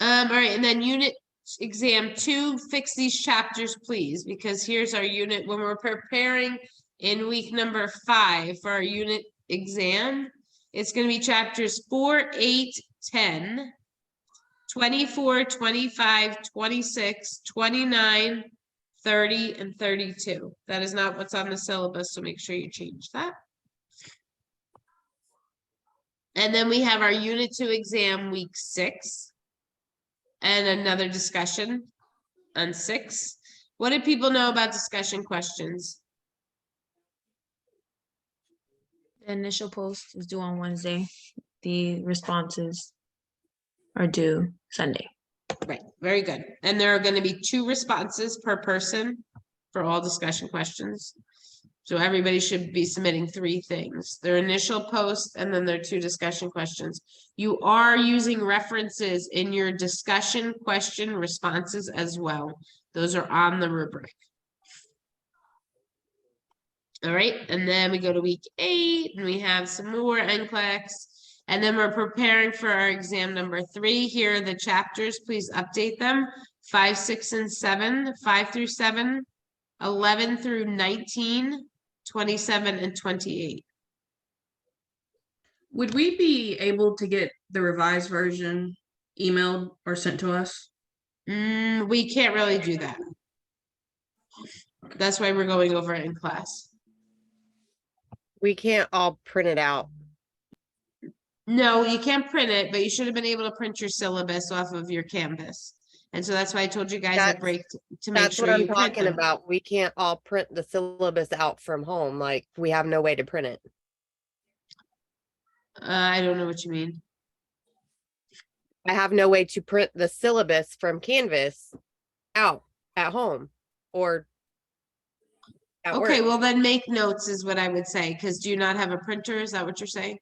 A: All right, and then unit exam 2, fix these chapters, please, because here's our unit when we're preparing in week number 5 for our unit exam. It's going to be chapters 4, 8, 10, 24, 25, 26, 29, 30, and 32. That is not what's on the syllabus, so make sure you change that. And then we have our unit 2 exam week 6. And another discussion on 6. What do people know about discussion questions?
I: The initial post is due on Wednesday. The responses are due Sunday.
A: Right, very good. And there are going to be 2 responses per person for all discussion questions. So everybody should be submitting 3 things, their initial post and then their 2 discussion questions. You are using references in your discussion question responses as well. Those are on the rubric. All right, and then we go to week 8 and we have some more NCLEX. And then we're preparing for our exam number 3. Here are the chapters, please update them. 5, 6, and 7, 5 through 7, 11 through 19, 27, and 28.
D: Would we be able to get the revised version emailed or sent to us?
A: We can't really do that. That's why we're going over it in class.
M: We can't all print it out.
A: No, you can't print it, but you should have been able to print your syllabus off of your Canvas. And so that's why I told you guys a
M: That's-
A: break to make
M: That's
A: sure
M: what I'm
A: you print
M: talking
A: them.
M: about. We can't all print the syllabus out from home. Like we have no way to print it.
A: I don't know what you mean.
M: I have no way to print the syllabus from Canvas out at home or at
A: Okay,
M: work.
A: well then make notes is what I would say, because do you not have a printer? Is that what you're saying?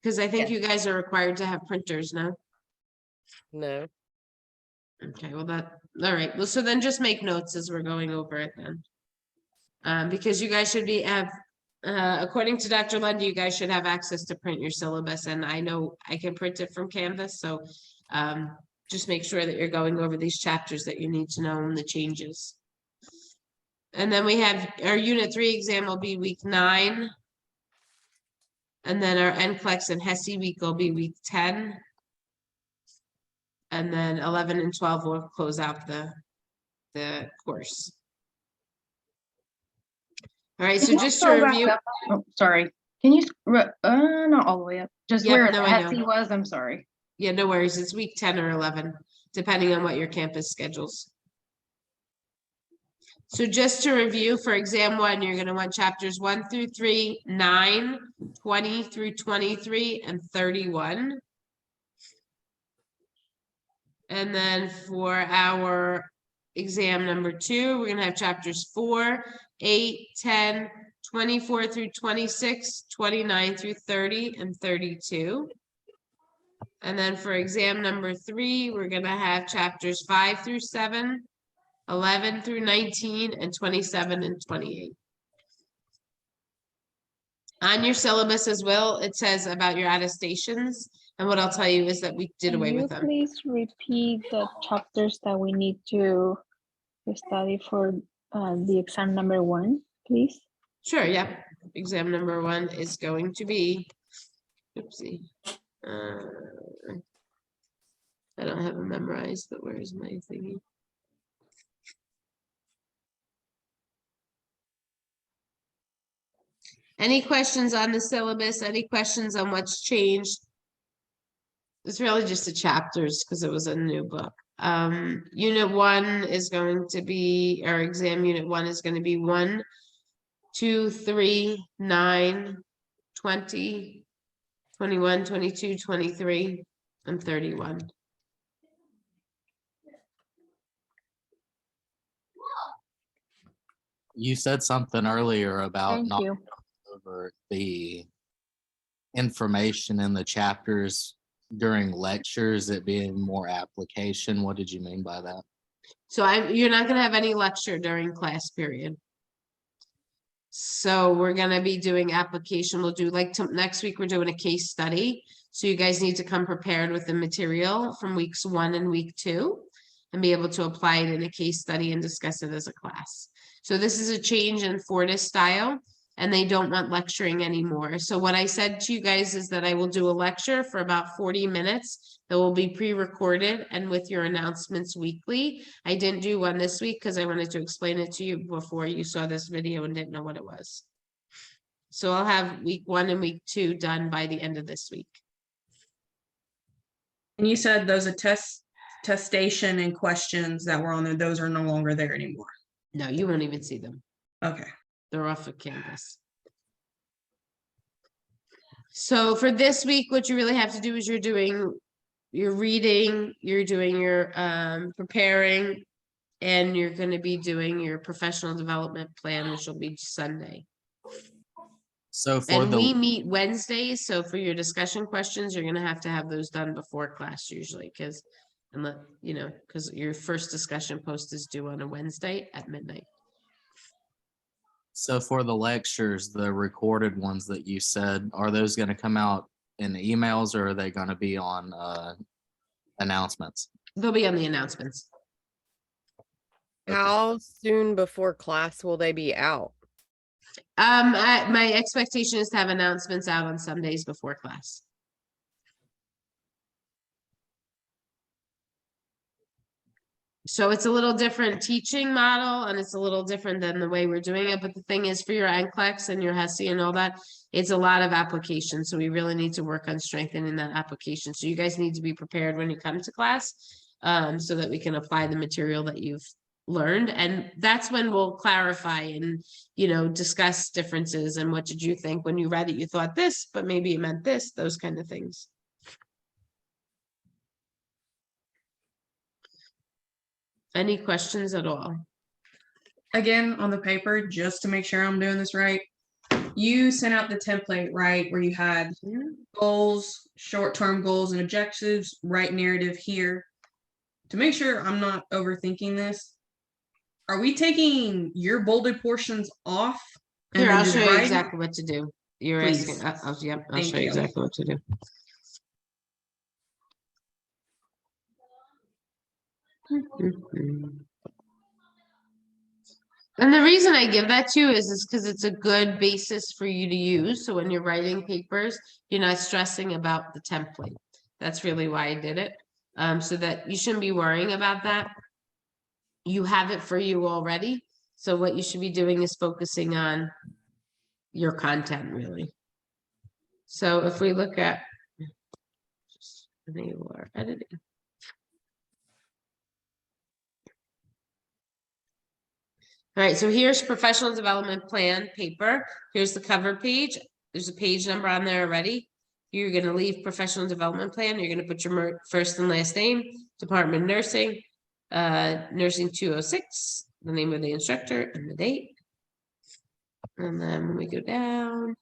A: Because I think you guys are required to have printers now.
M: No.
A: Okay, well all right, well, so then just make notes as we're going over it then. Because you guys should according to Dr. Lundy, you guys should have access to print your syllabus, and I know I can print it from Canvas, so just make sure that you're going over these chapters that you need to know and the changes. And then we have our Unit 3 exam will be week 9. And then our NCLEX and HESI week will be week 10. And then 11 and 12 will close out the course. All right, so
Q: Can you
A: just to
Q: scroll back
A: review.
Q: up? Oh, sorry. Can you, not all the way up, just
A: Yep,
Q: where
A: no,
Q: the
A: I know.
Q: HESI was, I'm sorry.
A: Yeah, no worries. It's week 10 or 11, depending on what your campus schedules. So just to review, for exam 1, you're going to want chapters 1 through 3, 9, 20 through 23, and 31. And then for our exam number 2, we're going to have chapters 4, 8, 10, 24 through 26, 29 through 30, and 32. And then for exam number 3, we're going to have chapters 5 through 7, 11 through 19, and 27 and 28. On your syllabus as well, it says about your attestations. And what I'll tell you is that we did away with them.
C: Can you please repeat the chapters that we need to study for the exam number 1, please?
A: Sure, yeah. Exam number 1 is going to be, oopsie. I don't have it memorized, but where's my thingy? Any questions on the syllabus? Any questions on what's changed? It's really just the chapters because it was a new book. Unit 1 is going to be, our exam unit 1 is going to be 1, 2, 3, 9, 20, 21, 22, 23, and 31.
K: You said something earlier about
C: Thank
K: not
C: you.
K: over the information in the chapters during lectures, it being more application. What did you mean by that?
A: So you're not going to have any lecture during class period. So we're going to be doing application. We'll do next week, we're doing a case study. So you guys need to come prepared with the material from weeks 1 and week 2 and be able to apply it in a case study and discuss it as a class. So this is a change in Fortis style, and they don't want lecturing anymore. So what I said to you guys is that I will do a lecture for about 40 minutes that will be pre-recorded and with your announcements weekly. I didn't do one this week because I wanted to explain it to you before you saw this video and didn't know what it was. So I'll have week 1 and week 2 done by the end of this week.
D: And you said those attestation and questions that were on there, those are no longer there anymore.
A: No, you won't even see them.
D: Okay.
A: They're off of Canvas. So for this week, what you really have to do is you're doing your reading, you're doing your preparing, and you're going to be doing your professional development plan, which will be Sunday.
K: So for
A: And
K: the
A: we meet Wednesdays, so for your discussion questions, you're going to have those done before class usually, because your first discussion post is due on a Wednesday at midnight.
K: So for the lectures, the recorded ones that you said, are those going to come out in the emails or are they going to be on announcements?
A: They'll be on the announcements.
M: How soon before class will they be out?
A: My expectation is to have announcements out on Sundays before class. So it's a little different teaching model and it's a little different than the way we're doing it. But the thing is for your NCLEX and your HESI and all that, it's a lot of application. So we really need to work on strengthening that application. So you guys need to be prepared when you come to class, so that we can apply the material that you've learned. And that's when we'll clarify and, you know, discuss differences and what did you think when you read it, you thought this, but maybe it meant this, those kind of things. Any questions at all?
D: Again, on the paper, just to make sure I'm doing this right, you sent out the template, right, where you had goals, short-term goals and objectives, write narrative here. To make sure I'm not overthinking this, are we taking your bolded portions off? and
A: Here,
D: then
A: I'll
D: just
A: show you
D: writing?
A: exactly what to do. You're
D: Please.
A: asking, yep, I'll
D: Thank
A: show you
D: you.
A: exactly what to do. And the reason I give that to you is because it's a good basis for you to use. So when you're writing papers, you're not stressing about the template. That's really why I did it. So that you shouldn't be worrying about that. You have it for you already. So what you should be doing is focusing on your content really. So if we look at enable editing. All right, so here's professional development plan paper. Here's the cover page. There's a page number on there already. You're going to leave professional development plan. You're going to put your first and last name, Department of Nursing, Nursing 206, the name of the instructor and the date. And then when we go down,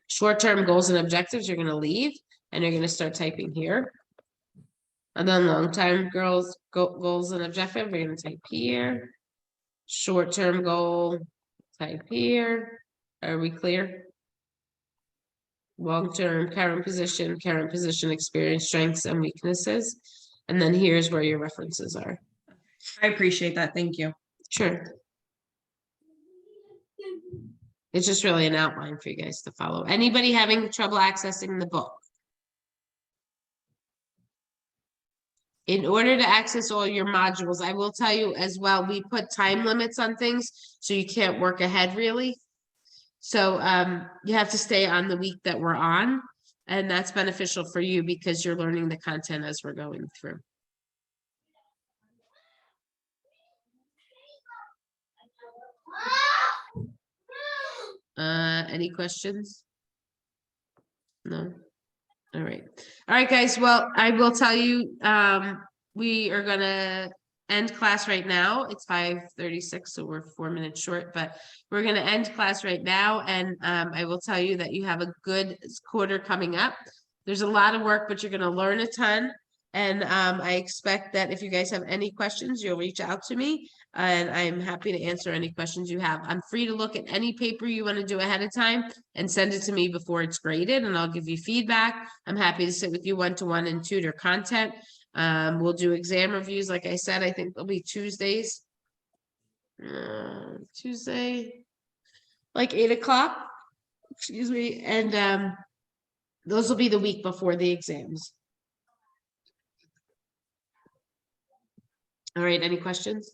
A: short-term goals and objectives, you're going to leave and you're going to start typing here. And then long-term goals and objective, we're going to type here. Short-term goal, type here. Are we clear? Long-term, current position, experience, strengths, and weaknesses. And then here's where your references are.
D: I appreciate that. Thank you.
A: Sure. It's just really an outline for you guys to follow. Anybody having trouble accessing the book? In order to access all your modules, I will tell you as well, we put time limits on things, so you can't work ahead really. So you have to stay on the week that we're on, and that's beneficial for you because you're learning the content as we're going through. Any questions? No? All right. All right, guys. Well, I will tell you, we are gonna end class right now. It's 5:36, so we're 4 minutes short, but we're gonna end class right now. And I will tell you that you have a good quarter coming up. There's a lot of work, but you're gonna learn a ton. And I expect that if you guys have any questions, you'll reach out to me. And I'm happy to answer any questions you have. I'm free to look at any paper you want to do ahead of time and send it to me before it's graded, and I'll give you feedback. I'm happy to sit with you one-to-one and tutor content. We'll do exam reviews. Like I said, I think they'll be Tuesdays. Tuesday, like 8 o'clock, excuse me. And those will be the week before the exams. All right, any questions?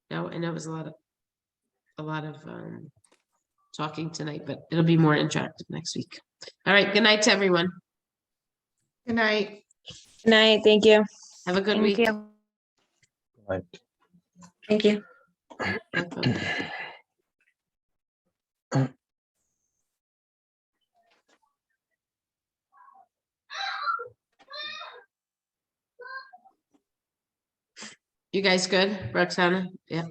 A: No, I know it was a lot of talking tonight, but it'll be more interactive next week. All right, good night to everyone.
J: Good night.
G: Good night. Thank you.
A: Have a good
B: Thank
A: week.
B: you.
P: Right.
N: Thank you.
A: Welcome. You guys good, Roxana? Yeah.